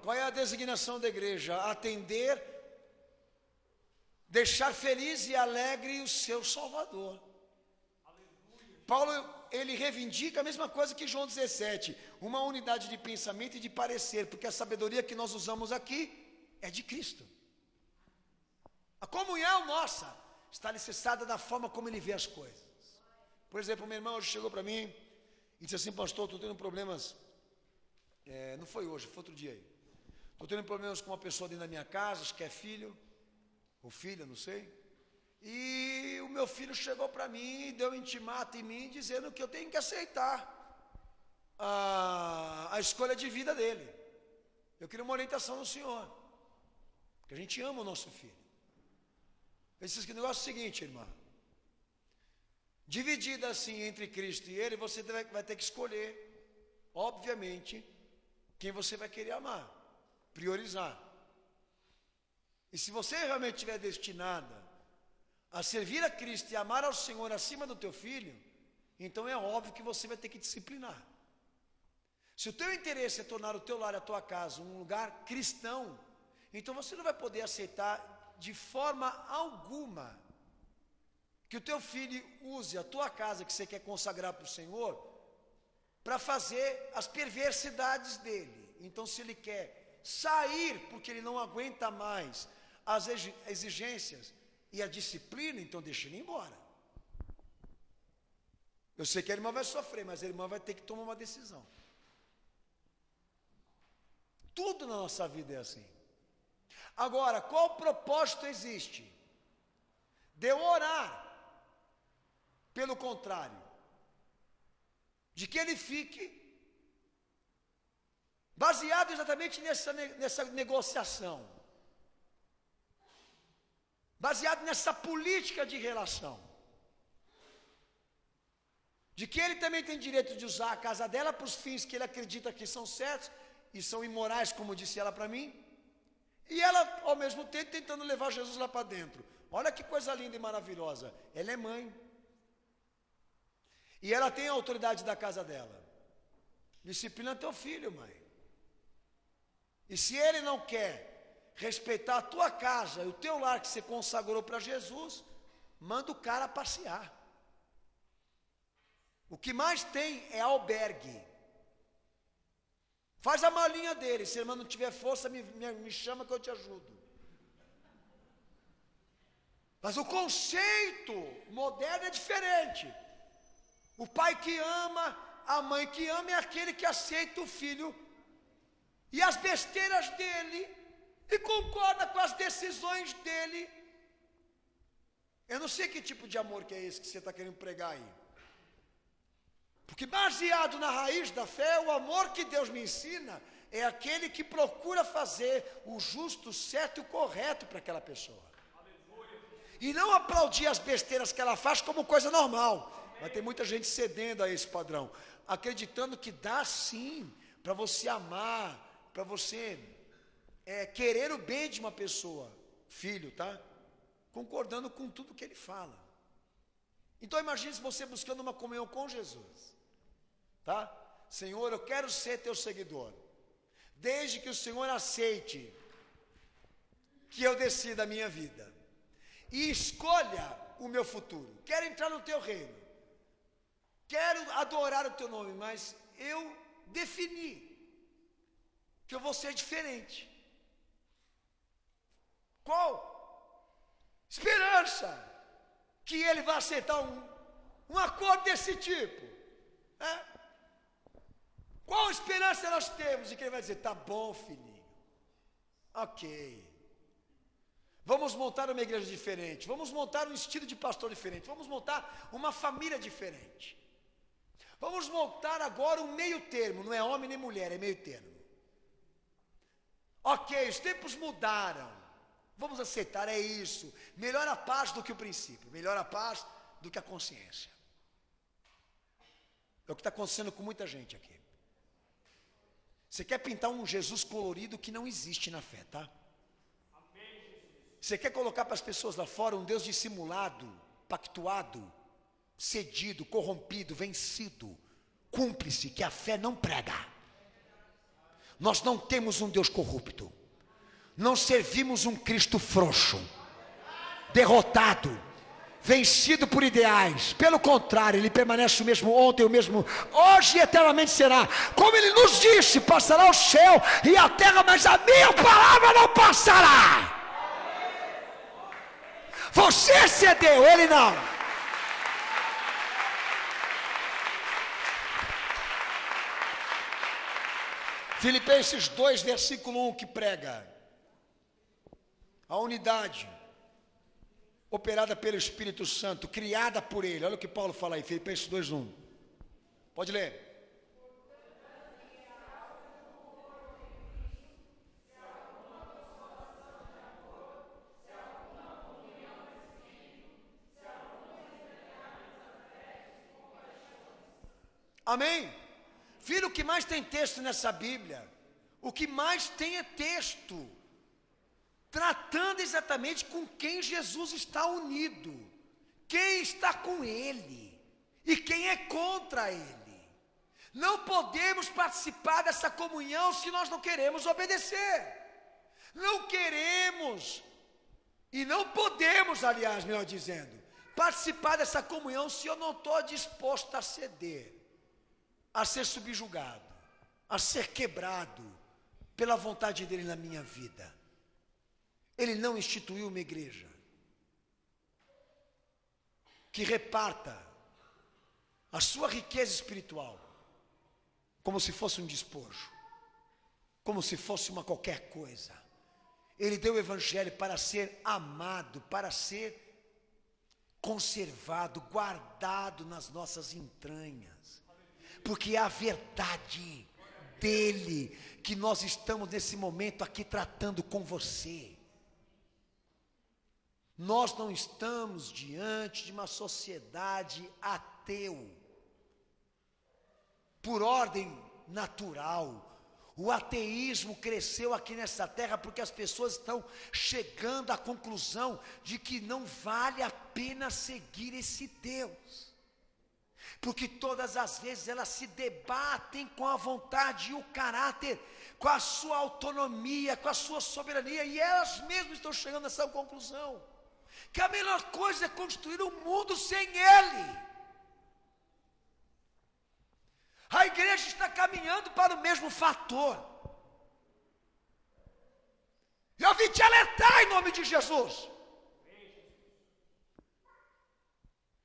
Qual é a designação da igreja? Atender, deixar feliz e alegre o seu Salvador. Paulo, ele reivindica a mesma coisa que João 17, uma unidade de pensamento e de parecer, porque a sabedoria que nós usamos aqui é de Cristo. A comunhão nossa está alicerçada na forma como ele vê as coisas. Por exemplo, meu irmão hoje chegou para mim e disse assim: pastor, estou tendo problemas, não foi hoje, foi outro dia aí. Estou tendo problemas com uma pessoa dentro da minha casa, acho que é filho, ou filha, não sei. E o meu filho chegou para mim e deu um intimato em mim, dizendo que eu tenho que aceitar a escolha de vida dele. Eu queria uma orientação do senhor, porque a gente ama o nosso filho. Ele disse que o negócio é o seguinte, irmã: dividida assim entre Cristo e ele, você vai ter que escolher, obviamente, quem você vai querer amar, priorizar. E se você realmente estiver destinada a servir a Cristo e amar ao Senhor acima do teu filho, então é óbvio que você vai ter que disciplinar. Se o teu interesse é tornar o teu lar e a tua casa um lugar cristão, então você não vai poder aceitar de forma alguma que o teu filho use a tua casa que você quer consagrar para o Senhor para fazer as perversidades dele. Então, se ele quer sair porque ele não aguenta mais as exigências e a disciplina, então deixa ele embora. Eu sei que a irmã vai sofrer, mas a irmã vai ter que tomar uma decisão. Tudo na nossa vida é assim. Agora, qual propósito existe de eu orar pelo contrário, de que ele fique baseado exatamente nessa negociação, baseado nessa política de relação, de que ele também tem direito de usar a casa dela para os fins que ele acredita que são certos e são imorais, como disse ela para mim, e ela ao mesmo tempo tentando levar Jesus lá para dentro. Olha que coisa linda e maravilhosa. Ela é mãe e ela tem a autoridade da casa dela. Disciplina teu filho, mãe. E se ele não quer respeitar a tua casa e o teu lar que você consagrou para Jesus, manda o cara passear. O que mais tem é albergue. Faz a malinha dele. Se a irmã não tiver força, me chama que eu te ajudo. Mas o conceito moderno é diferente. O pai que ama, a mãe que ama, é aquele que aceita o filho e as besteiras dele e concorda com as decisões dele. Eu não sei que tipo de amor que é esse que você está querendo pregar aí. Porque baseado na raiz da fé, o amor que Deus me ensina é aquele que procura fazer o justo, o certo e o correto para aquela pessoa. E não aplaudir as besteiras que ela faz como coisa normal. Mas tem muita gente cedendo a esse padrão, acreditando que dá sim para você amar, para você querer o bem de uma pessoa, filho, tá? Concordando com tudo que ele fala. Então imagine se você buscando uma comunhão com Jesus, tá? Senhor, eu quero ser teu seguidor, desde que o Senhor aceite que eu decida a minha vida e escolha o meu futuro. Quero entrar no teu reino, quero adorar o teu nome, mas eu defini que eu vou ser diferente. Qual esperança que ele vai aceitar um acordo desse tipo? Qual esperança nós temos de que ele vai dizer, tá bom, filhinho, ok, vamos montar uma igreja diferente, vamos montar um estilo de pastor diferente, vamos montar uma família diferente, vamos montar agora um meio termo, não é homem nem mulher, é meio termo. Ok, os tempos mudaram, vamos aceitar, é isso. Melhor a paz do que o princípio, melhor a paz do que a consciência. É o que está acontecendo com muita gente aqui. Você quer pintar um Jesus colorido que não existe na fé, tá? Você quer colocar para as pessoas lá fora um Deus dissimulado, pactuado, cedido, corrompido, vencido, cúmplice, que a fé não prega. Nós não temos um Deus corrupto. Não servimos um Cristo frouxo, derrotado, vencido por ideais. Pelo contrário, ele permanece o mesmo ontem, o mesmo hoje e eternamente será. Como ele nos disse, passará o céu e a terra, mas a minha palavra não passará. Você cedeu, ele não. Filipenses 2, versículo 1, que prega a unidade operada pelo Espírito Santo, criada por ele. Olha o que Paulo fala aí, Filipenses 2, 1. Pode ler. Amém? Filho, o que mais tem texto nessa Bíblia, o que mais tem é texto tratando exatamente com quem Jesus está unido, quem está com ele e quem é contra ele. Não podemos participar dessa comunhão se nós não queremos obedecer. Não queremos e não podemos, aliás, melhor dizendo, participar dessa comunhão se eu não estou disposto a ceder, a ser subjugado, a ser quebrado pela vontade dele na minha vida. Ele não instituiu uma igreja que reparta a sua riqueza espiritual como se fosse um despojo, como se fosse uma qualquer coisa. Ele deu o evangelho para ser amado, para ser conservado, guardado nas nossas entranhas, porque é a verdade dele que nós estamos nesse momento aqui tratando com você. Nós não estamos diante de uma sociedade ateu. Por ordem natural, o ateísmo cresceu aqui nessa terra porque as pessoas estão chegando à conclusão de que não vale a pena seguir esse Deus. Porque todas as vezes elas se debatem com a vontade e o caráter, com a sua autonomia, com a sua soberania, e elas mesmas estão chegando a essa conclusão, que a melhor coisa é construir um mundo sem ele. A igreja está caminhando para o mesmo fator. Eu vim te alertar em nome de Jesus,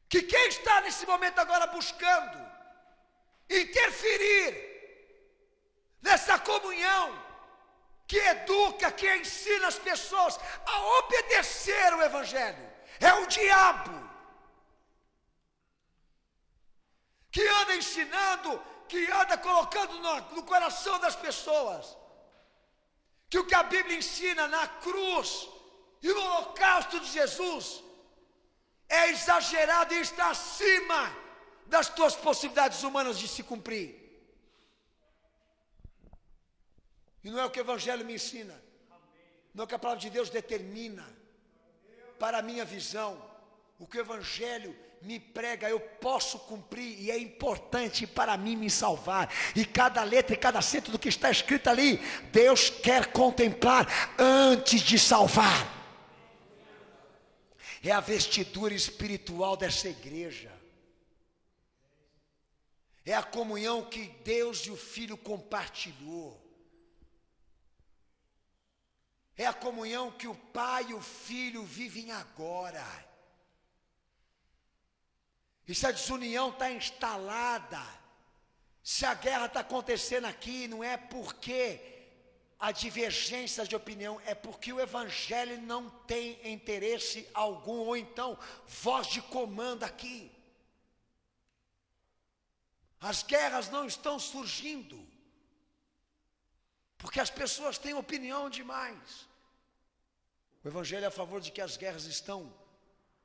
que quem está nesse momento agora buscando interferir nessa comunhão que educa, que ensina as pessoas a obedecer o evangelho, é o diabo, que anda ensinando, que anda colocando no coração das pessoas que o que a Bíblia ensina na cruz e no holocausto de Jesus é exagerado e está acima das tuas possibilidades humanas de se cumprir. E não é o que o Evangelho me ensina, não é o que a palavra de Deus determina para a minha visão. O que o Evangelho me prega, eu posso cumprir, e é importante para mim me salvar. E cada letra e cada acento do que está escrito ali, Deus quer contemplar antes de salvar. É a vestidura espiritual dessa igreja. É a comunhão que Deus e o Filho compartilhou. É a comunhão que o Pai e o Filho vivem agora. E se a desunião está instalada, se a guerra está acontecendo aqui, não é porque há divergências de opinião, é porque o Evangelho não tem interesse algum, ou então voz de comando aqui. As guerras não estão surgindo, porque as pessoas têm opinião demais. O Evangelho é a favor de que as guerras estão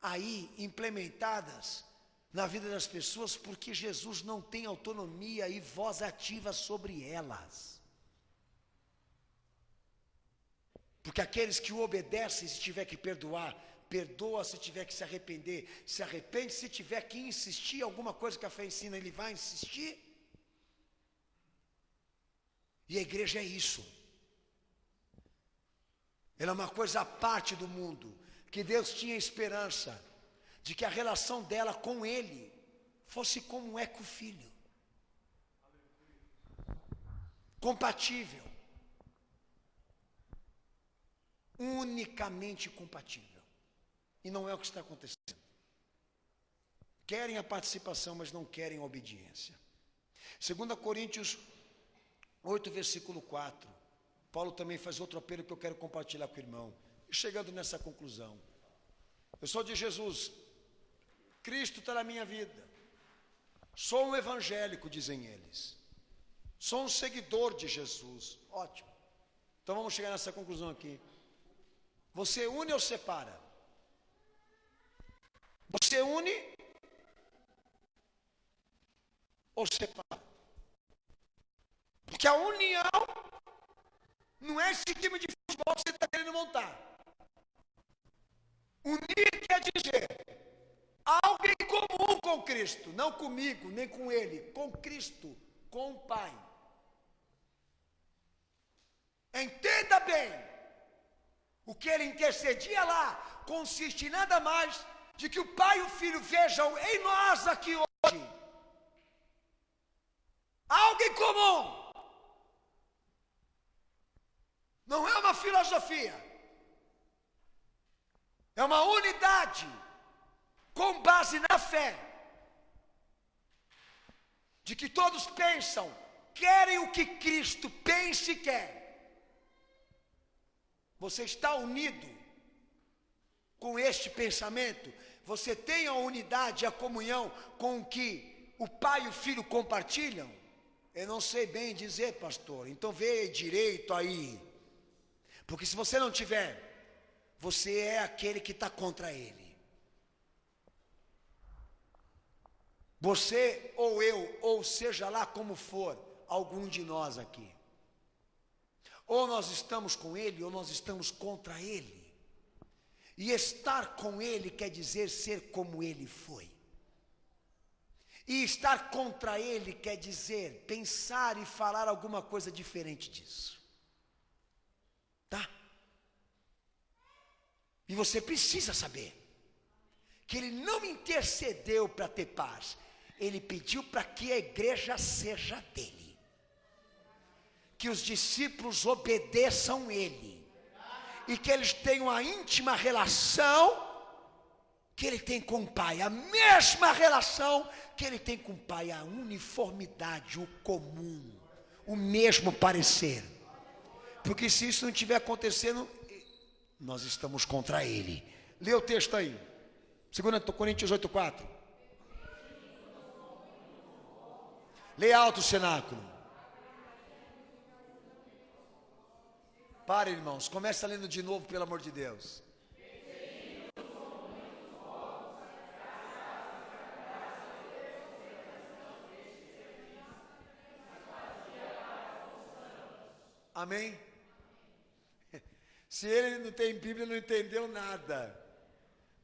aí implementadas na vida das pessoas, porque Jesus não tem autonomia e voz ativa sobre elas. Porque aqueles que o obedecem, se tiver que perdoar, perdoa. Se tiver que se arrepender, se arrepende. Se tiver que insistir, alguma coisa que a fé ensina, ele vai insistir. E a igreja é isso. Ela é uma coisa à parte do mundo, que Deus tinha esperança de que a relação dela com Ele fosse como é com o Filho. Compatível. Unicamente compatível. E não é o que está acontecendo. Querem a participação, mas não querem a obediência. 2 Coríntios 8, versículo 4. Paulo também faz outro apelo que eu quero compartilhar com o irmão. E chegando nessa conclusão. Eu sou de Jesus. Cristo está na minha vida. Sou um evangélico, dizem eles. Sou um seguidor de Jesus. Ótimo. Então vamos chegar nessa conclusão aqui. Você une ou separa? Você une ou separa? Porque a união não é esse time de futebol que você está querendo montar. Unir quer dizer algo em comum com Cristo, não comigo, nem com Ele, com Cristo, com o Pai. Entenda bem, o que Ele intercedia lá consiste em nada mais de que o Pai e o Filho vejam em nós aqui hoje algo em comum. Não é uma filosofia, é uma unidade com base na fé, de que todos pensam, querem o que Cristo pensa e quer. Você está unido com este pensamento? Você tem a unidade, a comunhão com o que o Pai e o Filho compartilham? Eu não sei bem dizer, pastor, então vê direito aí. Porque se você não tiver, você é aquele que está contra Ele. Você ou eu, ou seja lá como for, algum de nós aqui. Ou nós estamos com Ele, ou nós estamos contra Ele. E estar com Ele quer dizer ser como Ele foi. E estar contra Ele quer dizer pensar e falar alguma coisa diferente disso. Tá? E você precisa saber que Ele não intercedeu para ter paz. Ele pediu para que a igreja seja dele. Que os discípulos obedeçam Ele. E que eles tenham a íntima relação que Ele tem com o Pai. A mesma relação que Ele tem com o Pai. A uniformidade, o comum. O mesmo parecer. Porque se isso não estiver acontecendo, nós estamos contra Ele. Lê o texto aí. 2 Coríntios 8, 4. Lê alto o cenáculo. Para, irmãos. Começa lendo de novo, pelo amor de Deus. Amém? Se ele não tem Bíblia, não entendeu nada.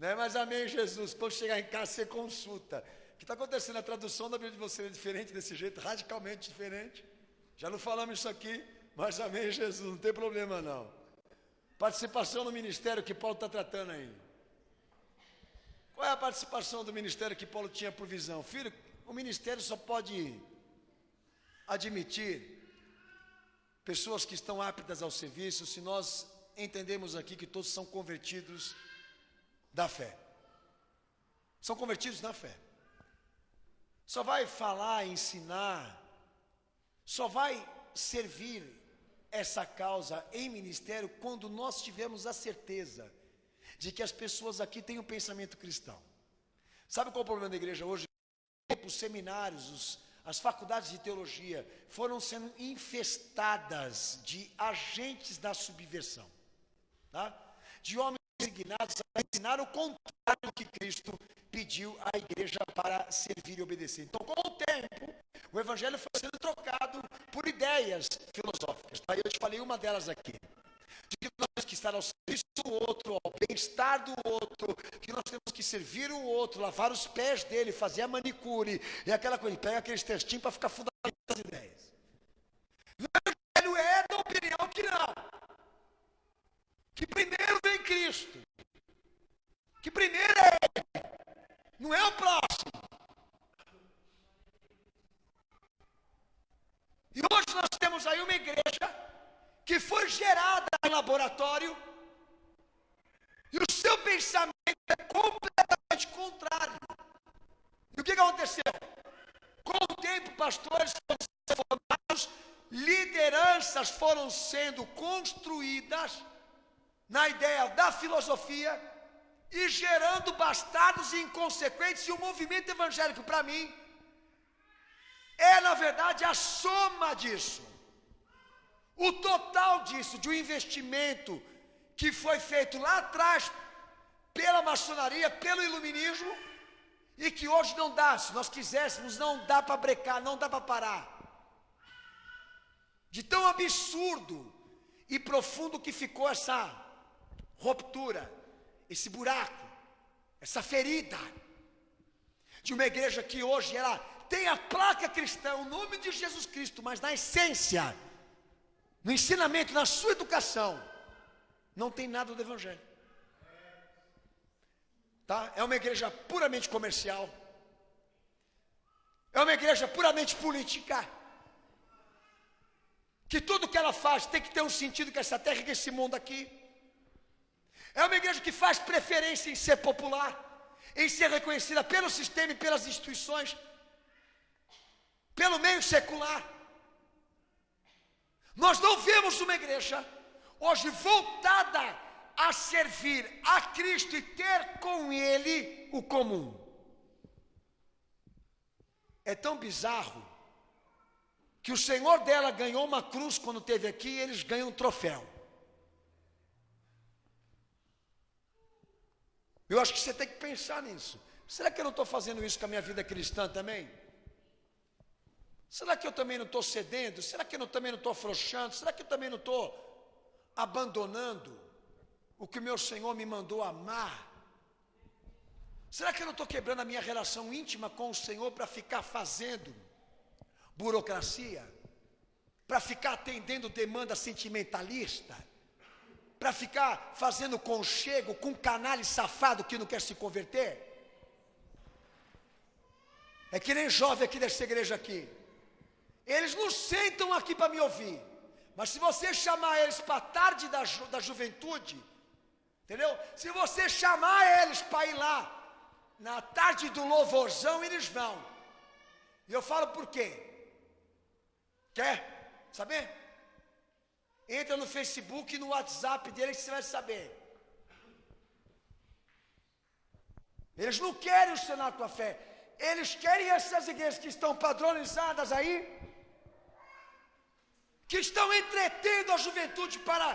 Né? Mas amém, Jesus. Quando chegar em casa, você consulta. O que está acontecendo? A tradução da Bíblia de você é diferente desse jeito, radicalmente diferente. Já não falamos isso aqui, mas amém, Jesus. Não tem problema não. Participação no ministério que Paulo está tratando aí. Qual é a participação do ministério que Paulo tinha por visão? Filho, o ministério só pode admitir pessoas que estão aptas ao serviço se nós entendemos aqui que todos são convertidos da fé. São convertidos na fé. Só vai falar, ensinar, só vai servir essa causa em ministério quando nós tivermos a certeza de que as pessoas aqui têm um pensamento cristão. Sabe qual é o problema da igreja hoje? Os seminários, as faculdades de teologia foram sendo infestadas de agentes da subversão, tá? De homens designados a ensinar o contrário do que Cristo pediu à igreja para servir e obedecer. Então, com o tempo, o evangelho foi sendo trocado por ideias filosóficas. Tá? Eu te falei uma delas aqui. De que nós temos que estar ao serviço do outro, ao bem-estar do outro, que nós temos que servir o outro, lavar os pés dele, fazer a manicure, e aquela coisa, pega aqueles textinhos para ficar fundamentando as ideias. O evangelho é da opinião que não. Que primeiro vem Cristo. Que primeiro é Ele. Não é o próximo. E hoje nós temos aí uma igreja que foi gerada em laboratório e o seu pensamento é completamente contrário. E o que aconteceu? Com o tempo, pastores foram sendo formados, lideranças foram sendo construídas na ideia da filosofia e gerando bastardos e inconsequentes. E o movimento evangélico, para mim, é na verdade a soma disso. O total disso, de um investimento que foi feito lá atrás pela maçonaria, pelo iluminismo, e que hoje não dá, se nós quiséssemos, não dá para brecar, não dá para parar. De tão absurdo e profundo que ficou essa ruptura, esse buraco, essa ferida, de uma igreja que hoje ela tem a placa cristã, o nome de Jesus Cristo, mas na essência, no ensinamento, na sua educação, não tem nada do evangelho. Tá? É uma igreja puramente comercial. É uma igreja puramente política. Que tudo que ela faz tem que ter um sentido com essa terra e com esse mundo aqui. É uma igreja que faz preferência em ser popular, em ser reconhecida pelo sistema e pelas instituições, pelo meio secular. Nós não vemos uma igreja hoje voltada a servir a Cristo e ter com Ele o comum. É tão bizarro que o Senhor dela ganhou uma cruz quando esteve aqui e eles ganham um troféu. Eu acho que você tem que pensar nisso. Será que eu não estou fazendo isso com a minha vida cristã também? Será que eu também não estou cedendo? Será que eu também não estou afrouxando? Será que eu também não estou abandonando o que o meu Senhor me mandou amar? Será que eu não estou quebrando a minha relação íntima com o Senhor para ficar fazendo burocracia? Para ficar atendendo demanda sentimentalista? Para ficar fazendo conchego com canalha safado que não quer se converter? É que nem jovem aqui dessa igreja aqui. Eles não sentam aqui para me ouvir, mas se você chamar eles para a tarde da juventude, entendeu? Se você chamar eles para ir lá, na tarde do louvorzão, eles vão. E eu falo por quê? Quer saber? Entra no Facebook e no WhatsApp deles que você vai saber. Eles não querem ensinar a tua fé. Eles querem essas igrejas que estão padronizadas aí, que estão entretendo a juventude para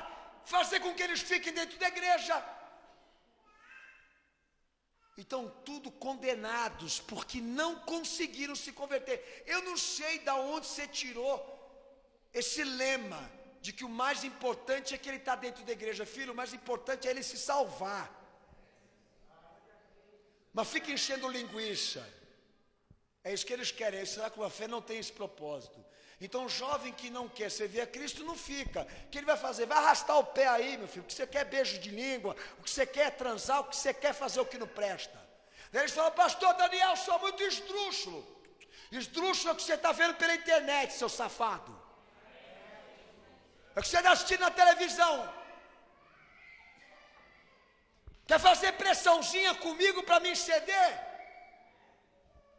fazer com que eles fiquem dentro da igreja. E estão tudo condenados, porque não conseguiram se converter. Eu não sei de onde você tirou esse lema, de que o mais importante é que ele está dentro da igreja. Filho, o mais importante é ele se salvar. Mas fica enchendo linguiça. É isso que eles querem. Será que a fé não tem esse propósito? Então o jovem que não quer servir a Cristo não fica. O que ele vai fazer? Vai arrastar o pé aí, meu filho. O que você quer é beijo de língua, o que você quer é transar, o que você quer é fazer o que não presta. Daí eles falam, pastor Daniel, eu sou muito esdrúxulo. Esdrúxulo é o que você está vendo pela internet, seu safado. É o que você está assistindo na televisão. Quer fazer pressãozinha comigo para me ceder?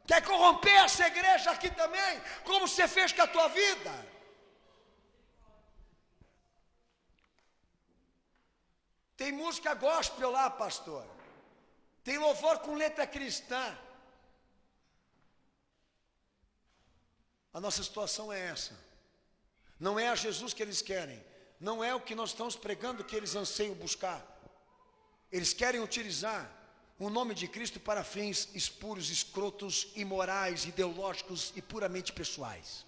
Quer corromper essa igreja aqui também? Como você fez com a tua vida? Tem música gospel lá, pastor. Tem louvor com letra cristã. A nossa situação é essa. Não é a Jesus que eles querem. Não é o que nós estamos pregando que eles anseiam buscar. Eles querem utilizar o nome de Cristo para fins espúrios, escrotos, imorais, ideológicos e puramente pessoais.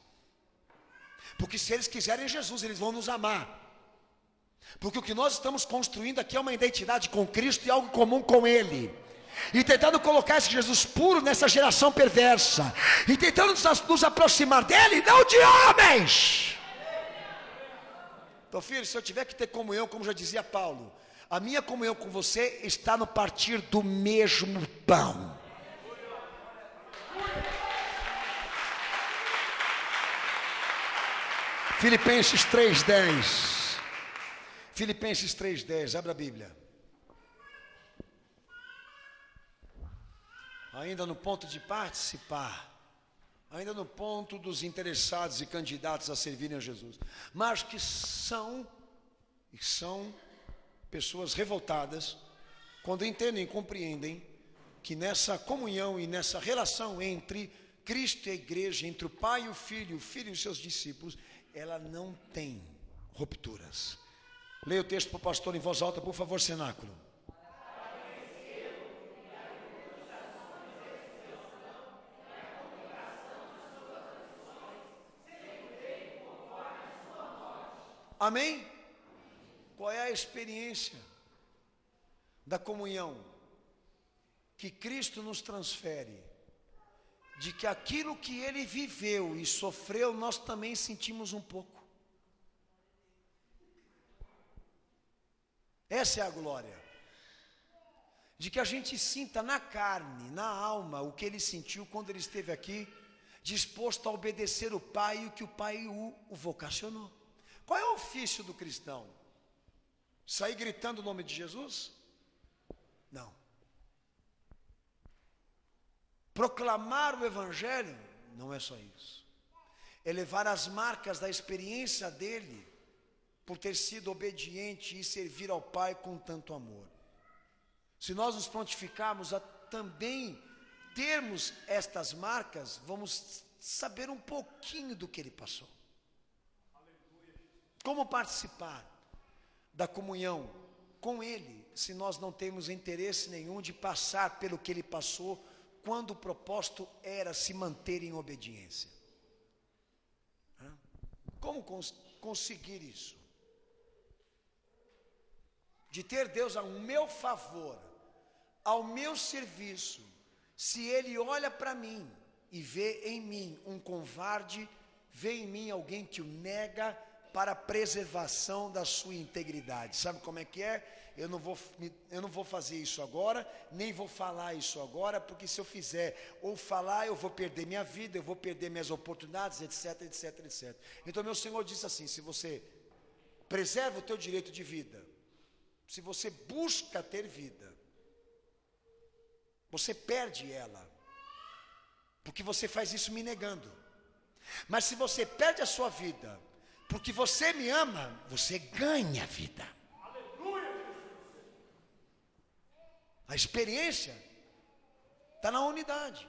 Porque se eles quiserem Jesus, eles vão nos amar. Porque o que nós estamos construindo aqui é uma identidade com Cristo e algo comum com Ele. E tentando colocar esse Jesus puro nessa geração perversa. E tentando nos aproximar dele, não de homens. Então, filho, se eu tiver que ter comunhão, como já dizia Paulo, a minha comunhão com você está no partir do mesmo pão. Filipenses 3:10. Filipenses 3:10, abra a Bíblia. Ainda no ponto de participar, ainda no ponto dos interessados e candidatos a servirem a Jesus, mas que são pessoas revoltadas, quando entendem e compreendem que nessa comunhão e nessa relação entre Cristo e a igreja, entre o Pai e o Filho e os seus discípulos, ela não tem rupturas. Leia o texto para o pastor em voz alta, por favor, cenáculo. Amém? Qual é a experiência da comunhão que Cristo nos transfere? De que aquilo que Ele viveu e sofreu, nós também sentimos um pouco. Essa é a glória. De que a gente sinta na carne, na alma, o que Ele sentiu quando Ele esteve aqui, disposto a obedecer o Pai e o que o Pai o vocacionou. Qual é o ofício do cristão? Sair gritando o nome de Jesus? Não. Proclamar o Evangelho? Não é só isso. É levar as marcas da experiência dele, por ter sido obediente e servir ao Pai com tanto amor. Se nós nos prontificarmos a também termos estas marcas, vamos saber um pouquinho do que ele passou. Como participar da comunhão com Ele, se nós não temos interesse nenhum de passar pelo que Ele passou, quando o propósito era se manter em obediência? Como conseguir isso? De ter Deus ao meu favor, ao meu serviço, se Ele olha para mim e vê em mim um covarde, vê em mim alguém que o nega para a preservação da sua integridade. Sabe como é que é? Eu não vou fazer isso agora, nem vou falar isso agora, porque se eu fizer ou falar, eu vou perder minha vida, eu vou perder minhas oportunidades, etc, etc, etc. Então meu Senhor disse assim: se você preserva o teu direito de vida, se você busca ter vida, você perde ela, porque você faz isso me negando. Mas se você perde a sua vida, porque você me ama, você ganha vida. A experiência está na unidade.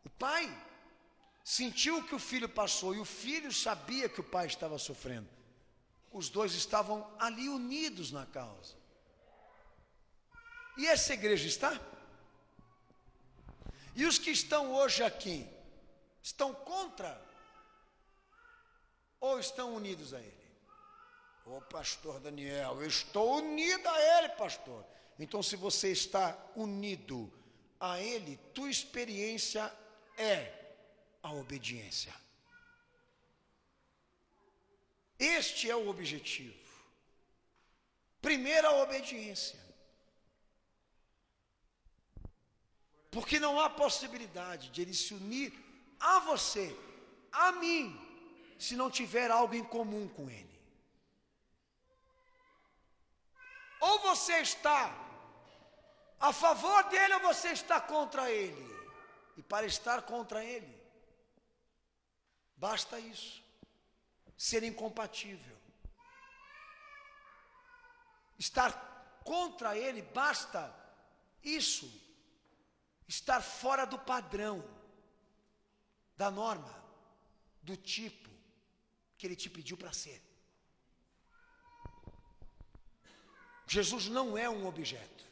O pai sentiu o que o filho passou e o filho sabia que o pai estava sofrendo. Os dois estavam ali unidos na causa. E essa igreja está? E os que estão hoje aqui, estão contra ou estão unidos a Ele? Ô pastor Daniel, eu estou unido a ele, pastor. Então, se você está unido a ele, tua experiência é a obediência. Este é o objetivo. Primeiro, a obediência. Porque não há possibilidade de ele se unir a você, a mim, se não tiver algo em comum com ele. Ou você está a favor dele ou você está contra ele. E para estar contra ele, basta isso, ser incompatível. Estar contra ele, basta isso, estar fora do padrão, da norma, do tipo que ele te pediu para ser. Jesus não é um objeto.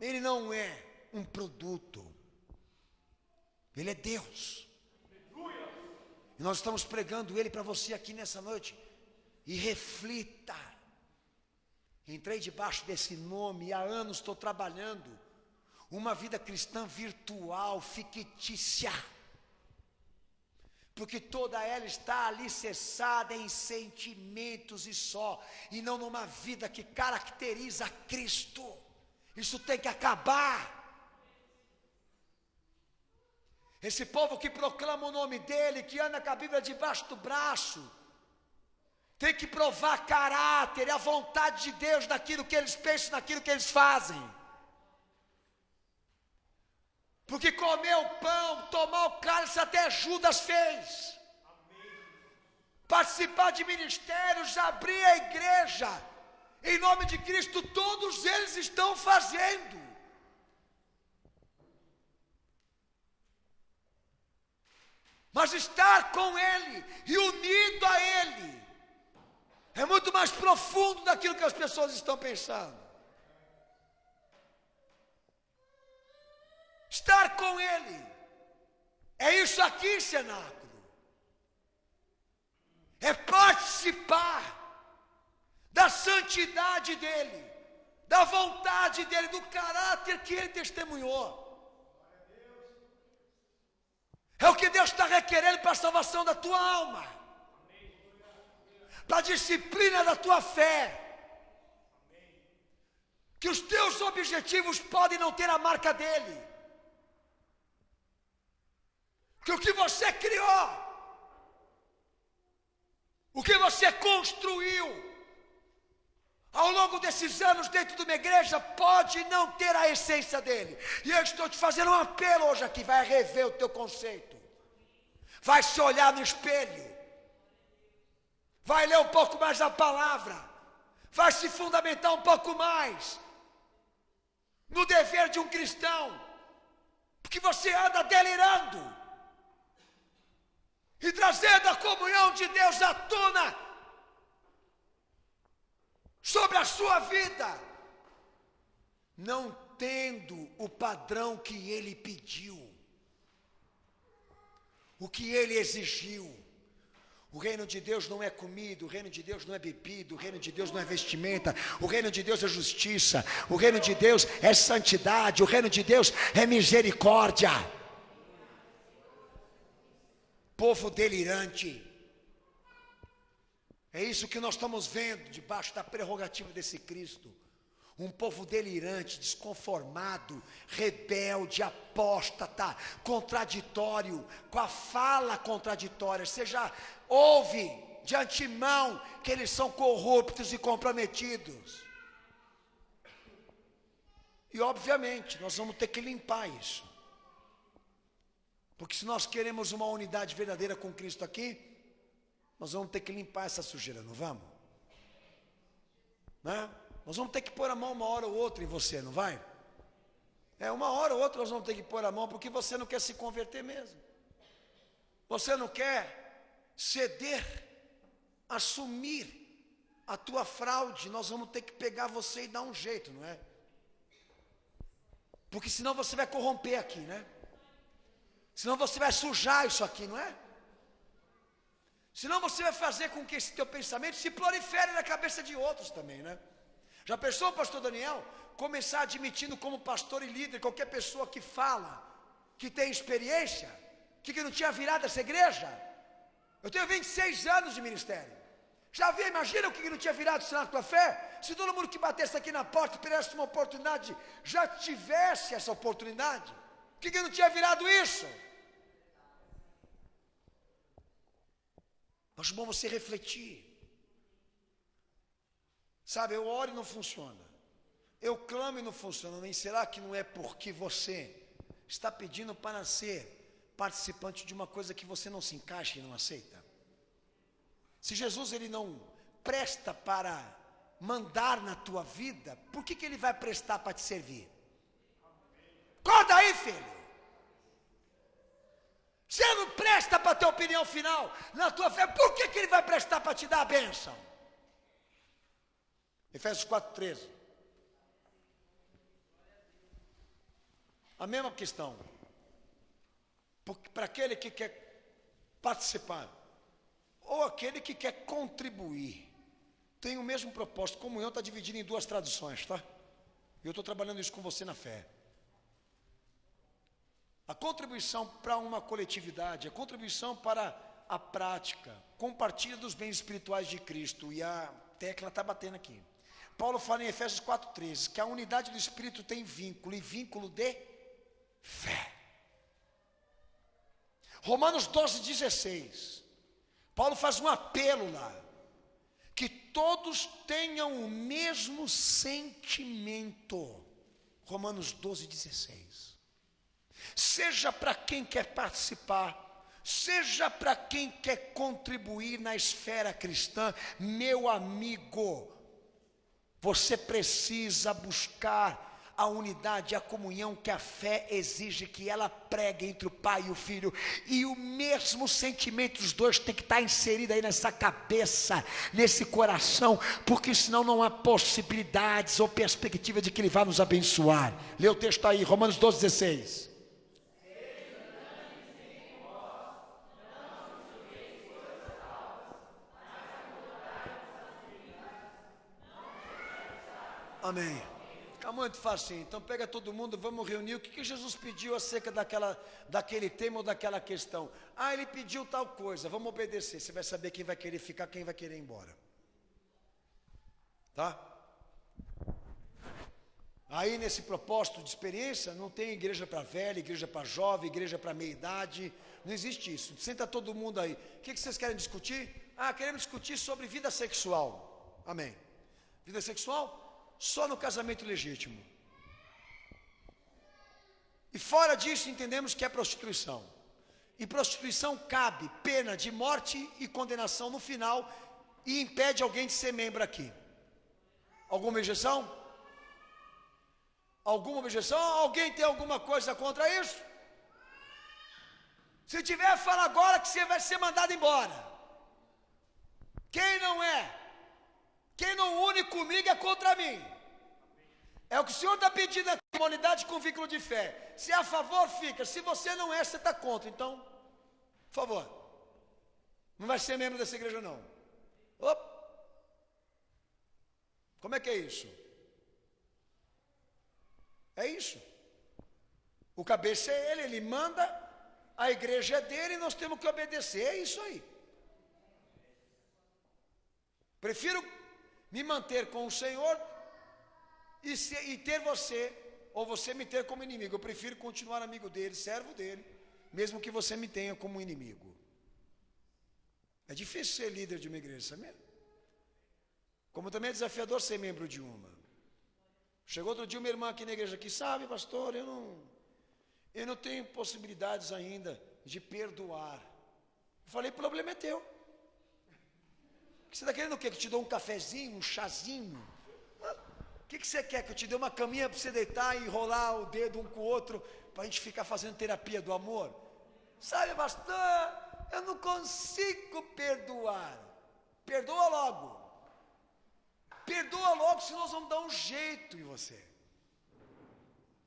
Ele não é um produto. Ele é Deus. E nós estamos pregando ele para você aqui nessa noite. E reflita. Entrei debaixo desse nome e há anos estou trabalhando uma vida cristã virtual, fictícia. Porque toda ela está alicerçada em sentimentos e só, e não numa vida que caracteriza Cristo. Isso tem que acabar. Esse povo que proclama o nome dele, que anda com a Bíblia debaixo do braço, tem que provar caráter e a vontade de Deus naquilo que eles pensam, naquilo que eles fazem. Porque comer o pão, tomar o cálice, até Judas fez. Participar de ministérios, abrir a igreja, em nome de Cristo, todos eles estão fazendo. Mas estar com Ele e unido a Ele é muito mais profundo daquilo que as pessoas estão pensando. Estar com Ele é isso aqui, cenáculo. É participar da santidade dEle, da vontade dEle, do caráter que Ele testemunhou. É o que Deus está requerendo para a salvação da tua alma, para a disciplina da tua fé. Que os teus objetivos podem não ter a marca dEle. Que o que você criou, o que você construiu ao longo desses anos dentro de uma igreja pode não ter a essência dele. E eu estou te fazendo um apelo hoje aqui. Vai rever o teu conceito, vai se olhar no espelho, vai ler um pouco mais a palavra, vai se fundamentar um pouco mais no dever de um cristão, porque você anda delirando e trazendo a comunhão de Deus à tona sobre a sua vida, não tendo o padrão que Ele pediu, o que Ele exigiu. O reino de Deus não é comida, o reino de Deus não é bebida, o reino de Deus não é vestimenta, o reino de Deus é justiça, o reino de Deus é santidade, o reino de Deus é misericórdia. Povo delirante. É isso que nós estamos vendo debaixo da prerrogativa desse Cristo. Um povo delirante, desconformado, rebelde, apóstata, contraditório, com a fala contraditória. Você já ouve de antemão que eles são corruptos e comprometidos. E obviamente nós vamos ter que limpar isso. Porque se nós queremos uma unidade verdadeira com Cristo aqui, nós vamos ter que limpar essa sujeira, não vamos? Né? Nós vamos ter que pôr a mão uma hora ou outra em você, não vai? Uma hora ou outra nós vamos ter que pôr a mão, porque você não quer se converter mesmo. Você não quer ceder, assumir a tua fraude. Nós vamos ter que pegar você e dar um jeito, não é? Porque senão você vai corromper aqui, né? Senão você vai sujar isso aqui, não é? Senão você vai fazer com que esse teu pensamento se prolifere na cabeça de outros também, né? Já pensou, pastor Daniel, começar admitindo como pastor e líder qualquer pessoa que fala, que tem experiência, que não tinha virado essa igreja? Eu tenho 26 anos de ministério. Já viu, imagina o que não tinha virado sinal da tua fé? Se todo mundo que batesse aqui na porta e pedisse uma oportunidade, já tivesse essa oportunidade, o que não tinha virado isso? Acho bom você refletir. Sabe, eu oro e não funciona. Eu clamo e não funciona. Nem será que não é porque você está pedindo para ser participante de uma coisa que você não se encaixa e não aceita? Se Jesus ele não presta para mandar na tua vida, por que ele vai prestar para te servir? Acorda aí, filho. Se ele não presta para ter opinião final na tua fé, por que ele vai prestar para te dar a bênção? Efésios 4:13. A mesma questão. Para aquele que quer participar, ou aquele que quer contribuir, tem o mesmo propósito. Comunhão está dividido em duas traduções, tá? Eu estou trabalhando isso com você na fé. A contribuição para uma coletividade, a contribuição para a prática, compartilha dos bens espirituais de Cristo. E a tecla está batendo aqui. Paulo fala em Efésios 4:13 que a unidade do Espírito tem vínculo, e vínculo de fé. Romanos 12:16, Paulo faz um apelo lá, que todos tenham o mesmo sentimento. Romanos 12:16. Seja para quem quer participar, seja para quem quer contribuir na esfera cristã, meu amigo, você precisa buscar a unidade, a comunhão que a fé exige que ela pregue entre o pai e o filho, e o mesmo sentimento dos dois tem que estar inserido aí nessa cabeça, nesse coração, porque senão não há possibilidades ou perspectiva de que ele vá nos abençoar. Lê o texto aí, Romanos 12:16. Amém. Fica muito fácil. Então pega todo mundo, vamos reunir. O que Jesus pediu acerca daquele tema ou daquela questão? Ah, ele pediu tal coisa, vamos obedecer. Você vai saber quem vai querer ficar, quem vai querer ir embora. Tá? Aí nesse propósito de experiência, não tem igreja para velho, igreja para jovem, igreja para meia idade. Não existe isso. Senta todo mundo aí. O que vocês querem discutir? Ah, queremos discutir sobre vida sexual. Amém. Vida sexual? Só no casamento legítimo. E fora disso entendemos que é prostituição. E prostituição cabe pena de morte e condenação no final, e impede alguém de ser membro aqui. Alguma objeção? Alguma objeção? Alguém tem alguma coisa contra isso? Se tiver, fala agora que você vai ser mandado embora. Quem não é? Quem não une comigo é contra mim. É o que o Senhor está pedindo na comunidade com vínculo de fé. Se é a favor, fica. Se você não é, você está contra. Então, por favor, não vai ser membro dessa igreja não. Opa. Como é que é isso? É isso. O cabeça é ele manda, a igreja é dele e nós temos que obedecer. É isso aí. Prefiro me manter com o Senhor e ter você, ou você me ter como inimigo. Eu prefiro continuar amigo dele, servo dele, mesmo que você me tenha como inimigo. É difícil ser líder de uma igreja, sabe? Como também é desafiador ser membro de uma. Chegou outro dia uma irmã aqui na igreja, que sabe, pastor, eu não tenho possibilidades ainda de perdoar. Eu falei, o problema é teu. Você está querendo o quê? Que eu te dou um cafezinho, um chazinho? O que você quer? Que eu te dê uma caminha para você deitar e enrolar o dedo um com o outro, para a gente ficar fazendo terapia do amor? Sabe, pastor, eu não consigo perdoar. Perdoa logo. Perdoa logo, senão nós vamos dar um jeito em você.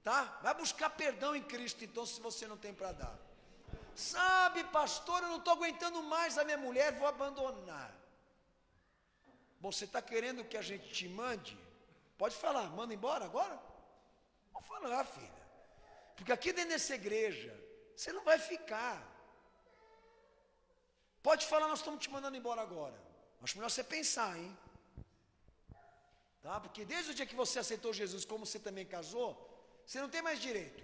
Tá? Vai buscar perdão em Cristo, então, se você não tem para dar. Sabe, pastor, eu não estou aguentando mais a minha mulher, vou abandonar. Bom, você está querendo que a gente te mande? Pode falar, manda embora agora? Vou falar, filha. Porque aqui dentro dessa igreja, você não vai ficar. Pode falar, nós estamos te mandando embora agora. Acho melhor você pensar, hein? Tá? Porque desde o dia que você aceitou Jesus, como você também casou, você não tem mais direito.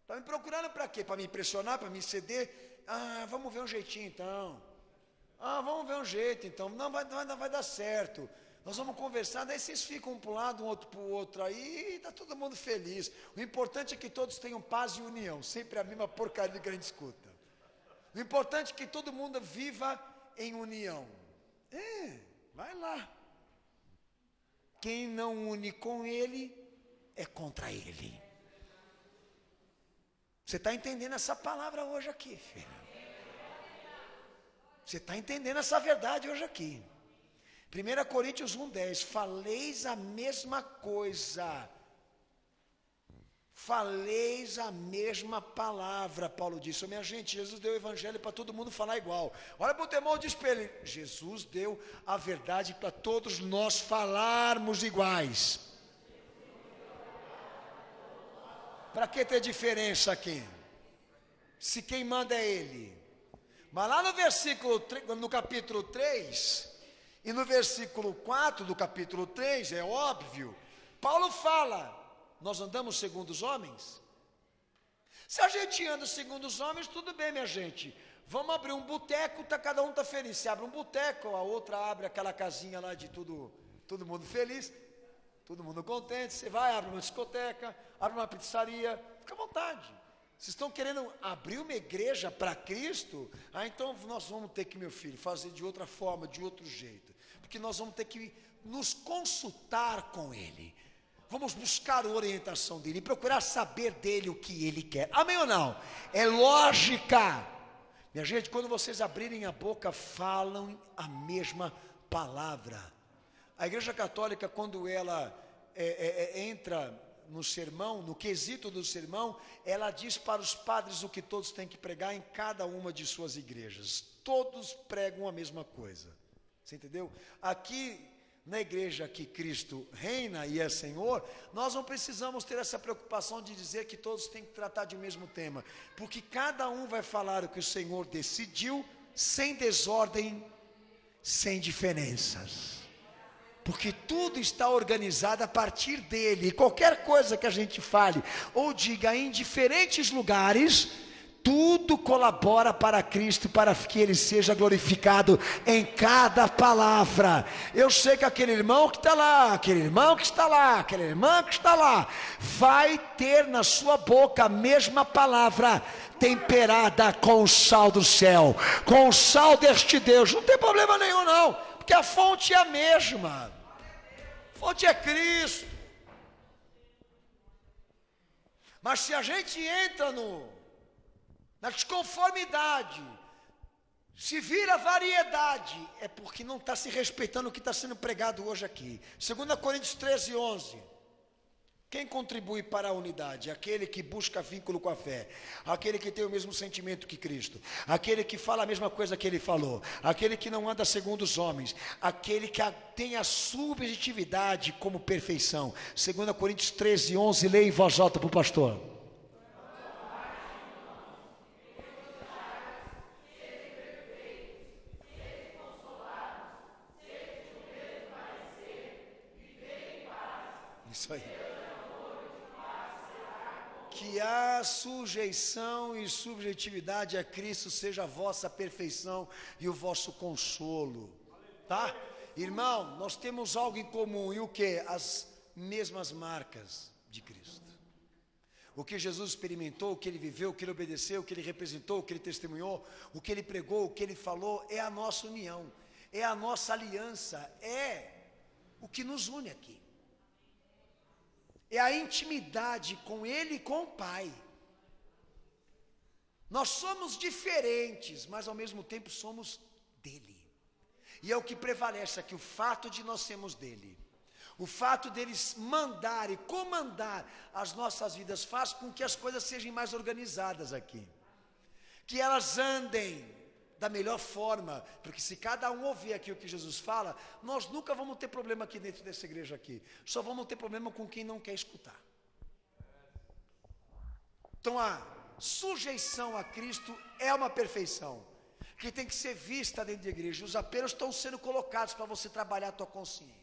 Está me procurando para quê? Para me impressionar, para me ceder? Ah, vamos ver um jeitinho então. Ah, vamos ver um jeito então. Não vai dar certo. Nós vamos conversar, daí vocês ficam um para um lado, um outro para o outro aí, e está todo mundo feliz. O importante é que todos tenham paz e união. Sempre a mesma porcaria que a gente escuta. O importante é que todo mundo viva em união. Vai lá. Quem não une com ele, é contra ele. Você está entendendo essa palavra hoje aqui, filho? Você está entendendo essa verdade hoje aqui? 1 Coríntios 1,10, faleis a mesma coisa. Faleis a mesma palavra, Paulo disse. Minha gente, Jesus deu o evangelho para todo mundo falar igual. Olha para o teu irmão e diz para ele, Jesus deu a verdade para todos nós falarmos iguais. Para que ter diferença aqui? Se quem manda é ele. Mas lá no capítulo 3, e no versículo 4 do capítulo 3, é óbvio, Paulo fala, nós andamos segundo os homens? Se a gente anda segundo os homens, tudo bem, minha gente. Vamos abrir um boteco, cada um está feliz. Se abre um boteco, a outra abre aquela casinha lá de todo mundo feliz, todo mundo contente. Você vai, abre uma discoteca, abre uma pizzaria, fica à vontade. Vocês estão querendo abrir uma igreja para Cristo? Então nós vamos ter que, meu filho, fazer de outra forma, de outro jeito. Porque nós vamos ter que nos consultar com Ele. Vamos buscar a orientação dEle, procurar saber dEle o que Ele quer. Amém ou não? É lógica. Minha gente, quando vocês abrirem a boca, falam a mesma palavra. A Igreja Católica, quando ela entra no sermão, no quesito do sermão, ela diz para os padres o que todos têm que pregar em cada uma de suas igrejas. Todos pregam a mesma coisa. Você entendeu? Aqui, na igreja que Cristo reina e é Senhor, nós não precisamos ter essa preocupação de dizer que todos têm que tratar de um mesmo tema, porque cada um vai falar o que o Senhor decidiu, sem desordem, sem diferenças. Porque tudo está organizado a partir dele. E qualquer coisa que a gente fale ou diga em diferentes lugares, tudo colabora para Cristo, para que Ele seja glorificado em cada palavra. Eu sei que aquele irmão que está lá, aquele irmão que está lá, aquele irmão que está lá, vai ter na sua boca a mesma palavra, temperada com o sal do céu, com o sal deste Deus. Não tem problema nenhum não, porque a fonte é a mesma. A fonte é Cristo. Mas se a gente entra na desconformidade, se vira variedade, é porque não está se respeitando o que está sendo pregado hoje aqui. 2 Coríntios 13:11. Quem contribui para a unidade? Aquele que busca vínculo com a fé, aquele que tem o mesmo sentimento que Cristo, aquele que fala a mesma coisa que ele falou, aquele que não anda segundo os homens, aquele que tem a subjetividade como perfeição. 2 Coríntios 13:11, leia em voz alta para o pastor. Isso aí. Que a sujeição e subjetividade a Cristo seja a vossa perfeição e o vosso consolo, tá? Irmão, nós temos algo em comum, e o que? As mesmas marcas de Cristo. O que Jesus experimentou, o que Ele viveu, o que Ele obedeceu, o que Ele representou, o que Ele testemunhou, o que Ele pregou, o que Ele falou, é a nossa união, é a nossa aliança, é o que nos une aqui. É a intimidade com Ele e com o Pai. Nós somos diferentes, mas ao mesmo tempo somos dEle. E é o que prevalece aqui, o fato de nós sermos dEle. O fato deles mandar e comandar as nossas vidas faz com que as coisas sejam mais organizadas aqui. que elas andem da melhor forma, porque se cada um ouvir aqui o que Jesus fala, nós nunca vamos ter problema aqui dentro dessa igreja aqui, só vamos ter problema com quem não quer escutar. Então a sujeição a Cristo é uma perfeição, que tem que ser vista dentro da igreja. Os apelos estão sendo colocados para você trabalhar a tua consciência.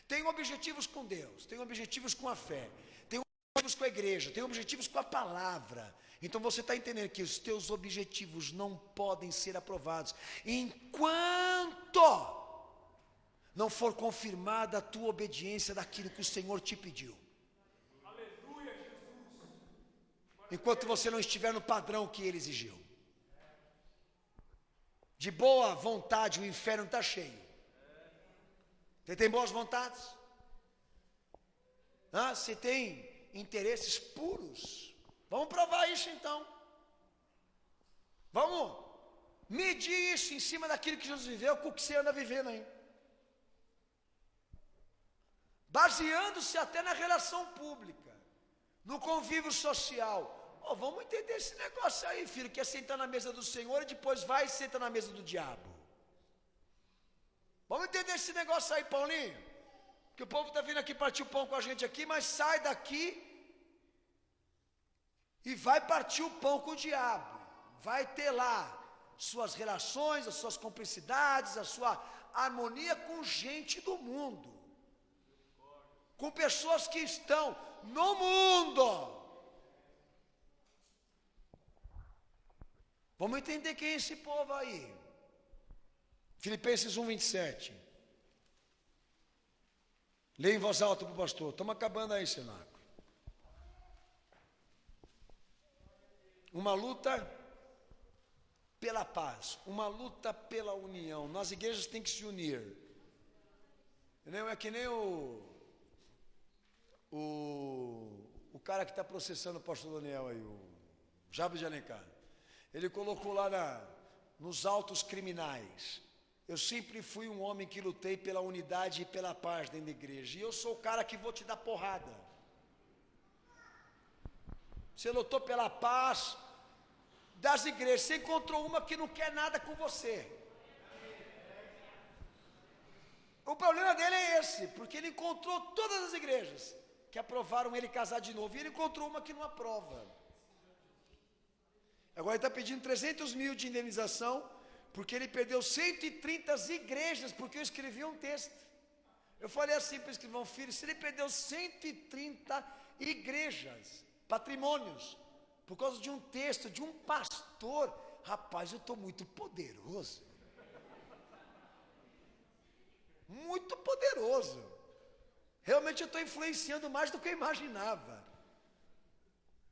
Tem objetivos com Deus, tem objetivos com a fé, tem objetivos com a igreja, tem objetivos com a palavra. Então você está entendendo que os teus objetivos não podem ser aprovados enquanto não for confirmada a tua obediência daquilo que o Senhor te pediu. Aleluia, Jesus. Enquanto você não estiver no padrão que Ele exigiu. De boa vontade o inferno está cheio. Você tem boas vontades? Você tem interesses puros? Vamos provar isso então. Vamos medir isso em cima daquilo que Jesus viveu, com o que você anda vivendo aí. Baseando-se até na relação pública, no convívio social. Vamos entender esse negócio aí, filho, que é sentar na mesa do Senhor e depois vai e senta na mesa do diabo. Vamos entender esse negócio aí, Paulinho. Que o povo está vindo aqui partir o pão com a gente aqui, mas sai daqui e vai partir o pão com o diabo. Vai ter lá suas relações, as suas cumplicidades, a sua harmonia com gente do mundo. Com pessoas que estão no mundo. Vamos entender quem é esse povo aí. Filipenses 1:27. Leia em voz alta para o pastor. Estamos acabando aí, cenáculo. Uma luta pela paz, uma luta pela união. Nas igrejas tem que se unir. Não é que nem o cara que está processando o pastor Daniel aí, o Jabo de Alencar. Ele colocou lá nos autos criminais: eu sempre fui um homem que lutei pela unidade e pela paz dentro da igreja, e eu sou o cara que vou te dar porrada. Você lutou pela paz das igrejas, você encontrou uma que não quer nada com você. O problema dele é esse, porque ele encontrou todas as igrejas que aprovaram ele casar de novo, e ele encontrou uma que não aprova. Agora ele está pedindo 300 mil de indenização, porque ele perdeu 130 igrejas, porque eu escrevi um texto. Eu falei assim para o escrivão: filho, se ele perdeu 130 igrejas, patrimônios, por causa de um texto, de um pastor, rapaz, eu estou muito poderoso. Muito poderoso. Realmente eu estou influenciando mais do que eu imaginava.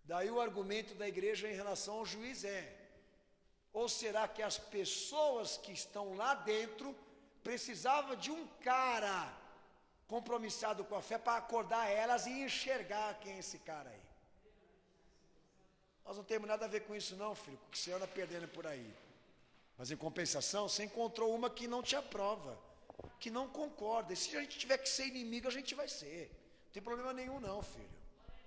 Daí o argumento da igreja em relação ao juiz é: ou será que as pessoas que estão lá dentro precisavam de um cara compromissado com a fé para acordar elas e enxergar quem é esse cara aí? Nós não temos nada a ver com isso não, filho, com o que você anda perdendo por aí. Mas em compensação, você encontrou uma que não te aprova, que não concorda. E se a gente tiver que ser inimigo, a gente vai ser. Não tem problema nenhum não, filho.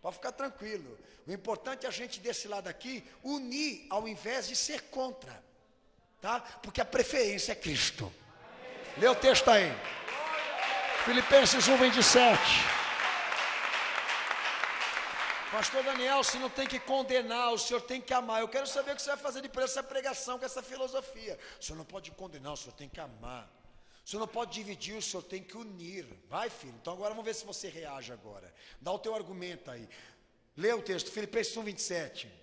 Pode ficar tranquilo. O importante é a gente desse lado aqui unir ao invés de ser contra, tá? Porque a preferência é Cristo. Lê o texto aí. Filipenses 1:27. Pastor Daniel, você não tem que condenar, o senhor tem que amar. Eu quero saber o que você vai fazer depois dessa pregação, com essa filosofia. O senhor não pode condenar, o senhor tem que amar. O senhor não pode dividir, o senhor tem que unir. Vai, filho. Então agora vamos ver se você reage agora. Dá o teu argumento aí. Lê o texto, Filipenses 1:27.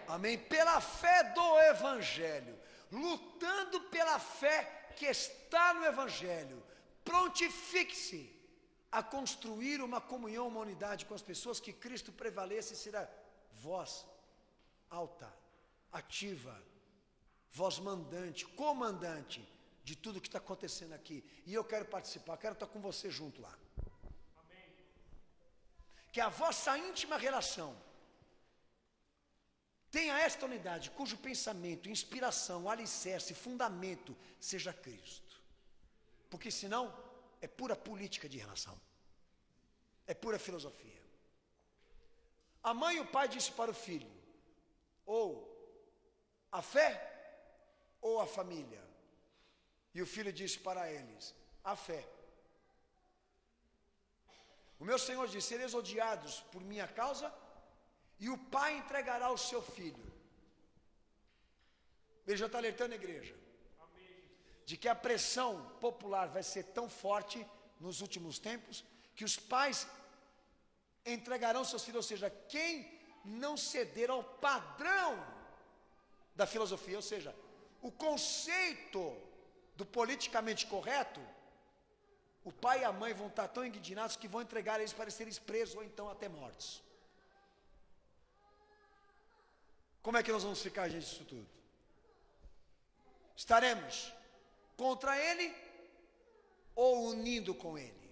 Amém? Pela fé do Evangelho, lutando pela fé que está no Evangelho, prontifique-se a construir uma comunhão, uma unidade com as pessoas, que Cristo prevaleça e será voz alta, ativa, voz mandante, comandante de tudo que está acontecendo aqui. E eu quero participar, quero estar com você junto lá. que a vossa íntima relação tenha esta unidade, cujo pensamento, inspiração, alicerce, fundamento seja Cristo. Porque senão é pura política de relação, é pura filosofia. A mãe e o pai disse para o filho: ou a fé ou a família. E o filho disse para eles: a fé. O meu Senhor disse: sereis odiados por minha causa, e o pai entregará o seu filho. Ele já está alertando a igreja de que a pressão popular vai ser tão forte nos últimos tempos, que os pais entregarão seus filhos. Ou seja, quem não ceder ao padrão da filosofia, ou seja, o conceito do politicamente correto, o pai e a mãe vão estar tão indignados que vão entregar eles para serem presos ou então até mortos. Como é que nós vamos ficar diante disso tudo? Estaremos contra ele ou unindo com ele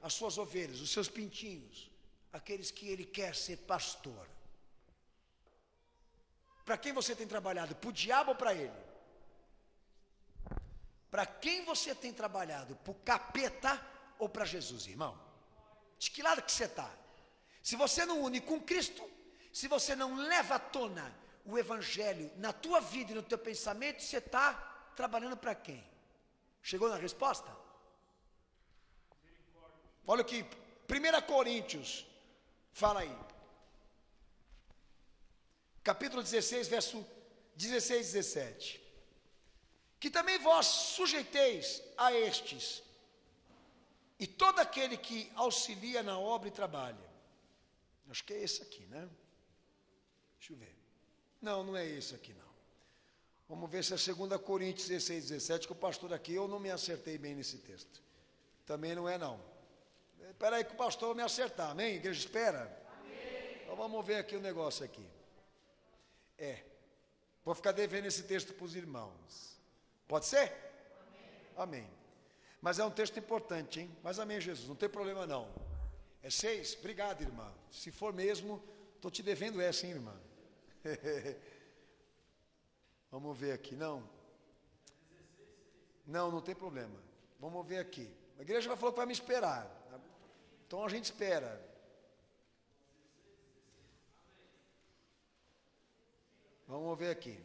as suas ovelhas, os seus pintinhos, aqueles que ele quer ser pastor? Para quem você tem trabalhado? Para o diabo ou para ele? Para quem você tem trabalhado? Para o capeta ou para Jesus, irmão? De que lado que você está? Se você não une com Cristo, se você não leva à tona o Evangelho na tua vida e no teu pensamento, você está trabalhando para quem? Chegou na resposta? Olha o que 1 Coríntios fala aí. Capítulo 16, verso 16 e 17. Que também vós sujeiteis a estes, e todo aquele que auxilia na obra e trabalha. Acho que é esse aqui, né? Deixa eu ver. Não, não é esse aqui não. Vamos ver se é 2 Coríntios 16, 17, que o pastor aqui, eu não me acertei bem nesse texto. Também não é não. Espera aí que o pastor vai me acertar, amém? Igreja, espera. Amém. Então vamos ver aqui o negócio aqui. Vou ficar devendo esse texto para os irmãos. Pode ser? Amém. Amém. Mas é um texto importante, hein? Mas amém, Jesus, não tem problema não. É 6? Obrigado, irmã. Se for mesmo, estou te devendo essa, hein, irmã? Vamos ver aqui, não? Não, não tem problema. Vamos ver aqui. A igreja vai falar que vai me esperar. Então a gente espera. Vamos ver aqui.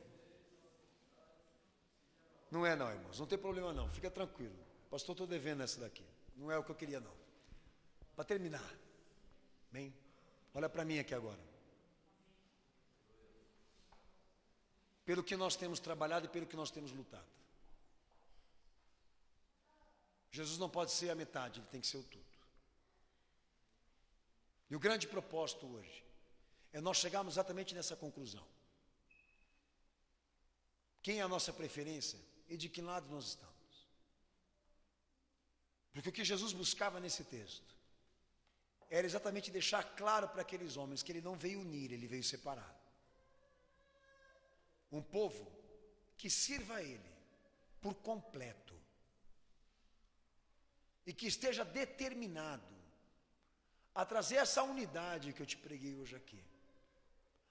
Não é não, irmãos. Não tem problema não. Fica tranquilo. Pastor, estou devendo essa daqui. Não é o que eu queria não. Para terminar. Bem, olha para mim aqui agora. Pelo que nós temos trabalhado e pelo que nós temos lutado. Jesus não pode ser a metade, ele tem que ser o tudo. E o grande propósito hoje é nós chegarmos exatamente nessa conclusão. Quem é a nossa preferência e de que lado nós estamos? Porque o que Jesus buscava nesse texto era exatamente deixar claro para aqueles homens que ele não veio unir, ele veio separar. Um povo que sirva a ele por completo e que esteja determinado a trazer essa unidade que eu te preguei hoje aqui,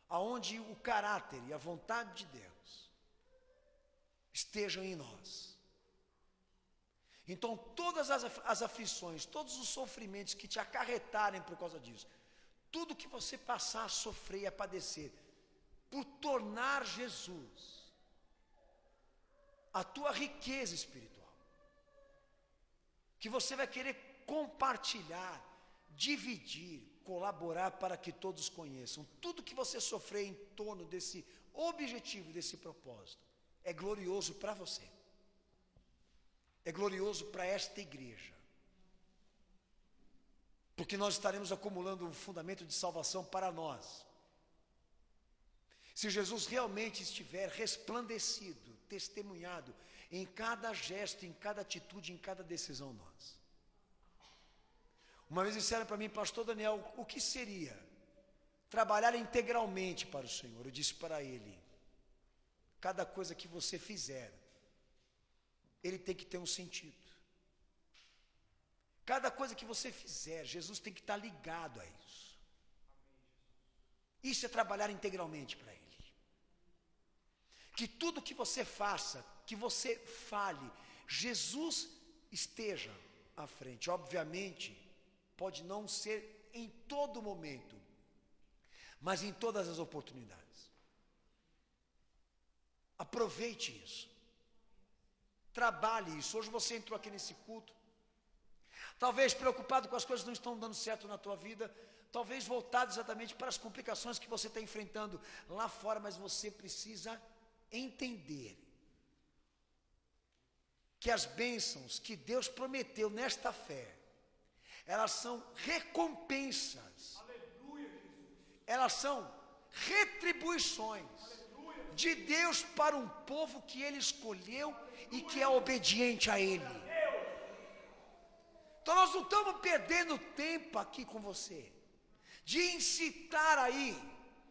aonde o caráter e a vontade de Deus estejam em nós. Então todas as aflições, todos os sofrimentos que te acarretarem por causa disso, tudo que você passar a sofrer e a padecer, por tornar Jesus a tua riqueza espiritual, que você vai querer compartilhar, dividir, colaborar para que todos conheçam. Tudo que você sofrer em torno desse objetivo, desse propósito, é glorioso para você. É glorioso para esta igreja. Porque nós estaremos acumulando um fundamento de salvação para nós. Se Jesus realmente estiver resplandecido, testemunhado em cada gesto, em cada atitude, em cada decisão nossa. Uma vez disseram para mim, pastor Daniel, o que seria trabalhar integralmente para o Senhor? Eu disse para ele, cada coisa que você fizer, ele tem que ter um sentido. Cada coisa que você fizer, Jesus tem que estar ligado a isso. Isso é trabalhar integralmente para Ele. Que tudo que você faça, que você fale, Jesus esteja à frente. Obviamente, pode não ser em todo momento, mas em todas as oportunidades. Aproveite isso. Trabalhe isso. Hoje você entrou aqui nesse culto, talvez preocupado com as coisas que não estão dando certo na tua vida, talvez voltado exatamente para as complicações que você está enfrentando lá fora, mas você precisa entender que as bênçãos que Deus prometeu nesta fé, elas são recompensas, elas são retribuições de Deus para um povo que Ele escolheu e que é obediente a Ele. Então nós não estamos perdendo tempo aqui com você, de incitar aí,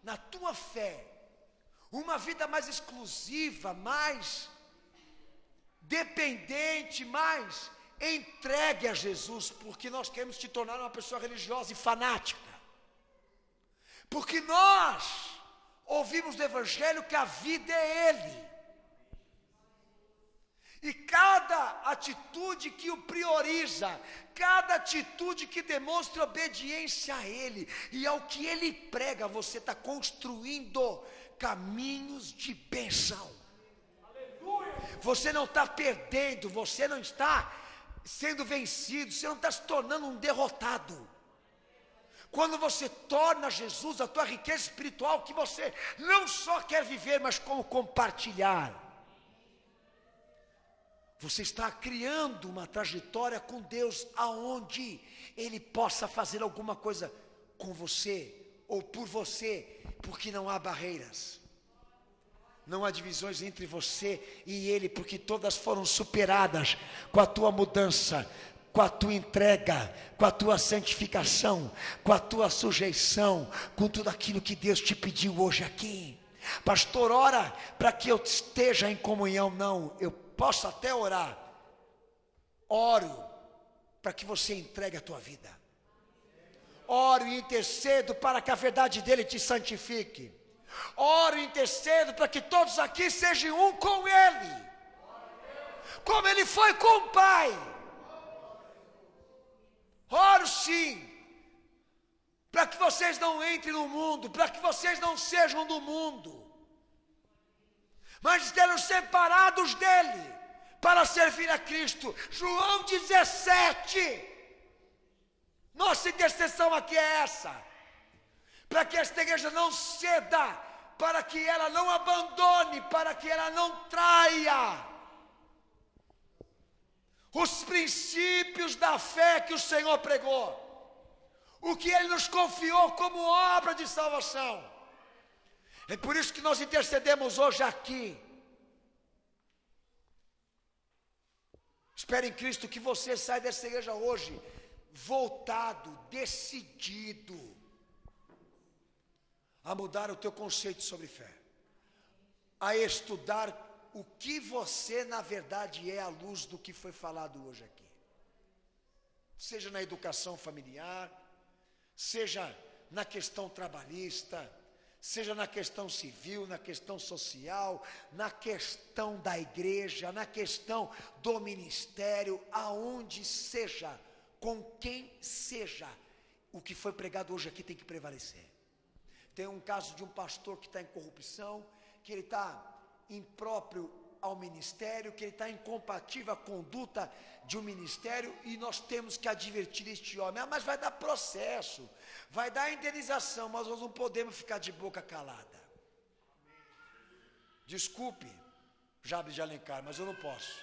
na tua fé, uma vida mais exclusiva, mais dependente, mais entregue a Jesus, porque nós queremos te tornar uma pessoa religiosa e fanática. Porque nós ouvimos do Evangelho que a vida é Ele. E cada atitude que o prioriza, cada atitude que demonstra obediência a Ele e ao que Ele prega, você está construindo caminhos de bênção. Você não está perdendo, você não está sendo vencido, você não está se tornando um derrotado. Quando você torna Jesus a tua riqueza espiritual, que você não só quer viver, mas como compartilhar, você está criando uma trajetória com Deus, aonde Ele possa fazer alguma coisa com você, ou por você, porque não há barreiras. Não há divisões entre você e Ele, porque todas foram superadas com a tua mudança, com a tua entrega, com a tua santificação, com a tua sujeição, com tudo aquilo que Deus te pediu hoje aqui. Pastor, ora para que eu esteja em comunhão. Não, eu posso até orar. Oro para que você entregue a tua vida. Oro e intercedo para que a verdade dele te santifique. Oro e intercedo para que todos aqui sejam um com Ele, como Ele foi com o Pai. Oro sim, para que vocês não entrem no mundo, para que vocês não sejam do mundo, mas estejam separados dEle, para servir a Cristo. João 17, nossa intercessão aqui é essa, para que esta igreja não ceda, para que ela não abandone, para que ela não traia os princípios da fé que o Senhor pregou, o que Ele nos confiou como obra de salvação. É por isso que nós intercedemos hoje aqui. Espero em Cristo que você saia dessa igreja hoje voltado, decidido a mudar o teu conceito sobre fé, a estudar o que você na verdade é à luz do que foi falado hoje aqui, seja na educação familiar, seja na questão trabalhista, seja na questão civil, na questão social, na questão da igreja, na questão do ministério, aonde seja, com quem seja, o que foi pregado hoje aqui tem que prevalecer. Tem um caso de um pastor que está em corrupção, que ele está impróprio ao ministério, que ele está incompatível à conduta de um ministério, e nós temos que advertir este homem. Mas vai dar processo, vai dar indenização, mas nós não podemos ficar de boca calada. Desculpe, Jabes de Alencar, mas eu não posso.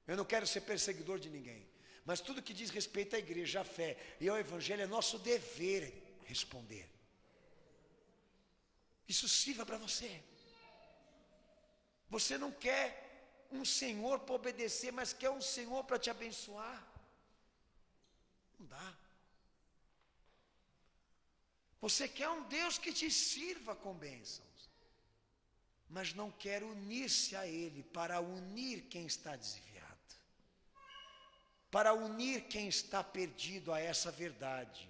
Eu não quero ser perseguidor de ninguém, mas tudo que diz respeito à igreja, à fé e ao evangelho é nosso dever responder. Isso sirva para você. Você não quer um Senhor para obedecer, mas quer um Senhor para te abençoar. Não dá. Você quer um Deus que te sirva com bênçãos, mas não quer unir-se a Ele para unir quem está desviado. para unir quem está perdido a essa verdade.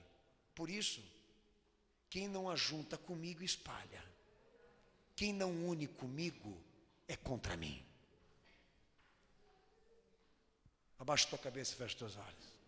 Por isso, quem não ajunta comigo espalha. Quem não une comigo é contra mim. Abaixa tua cabeça e fecha teus olhos.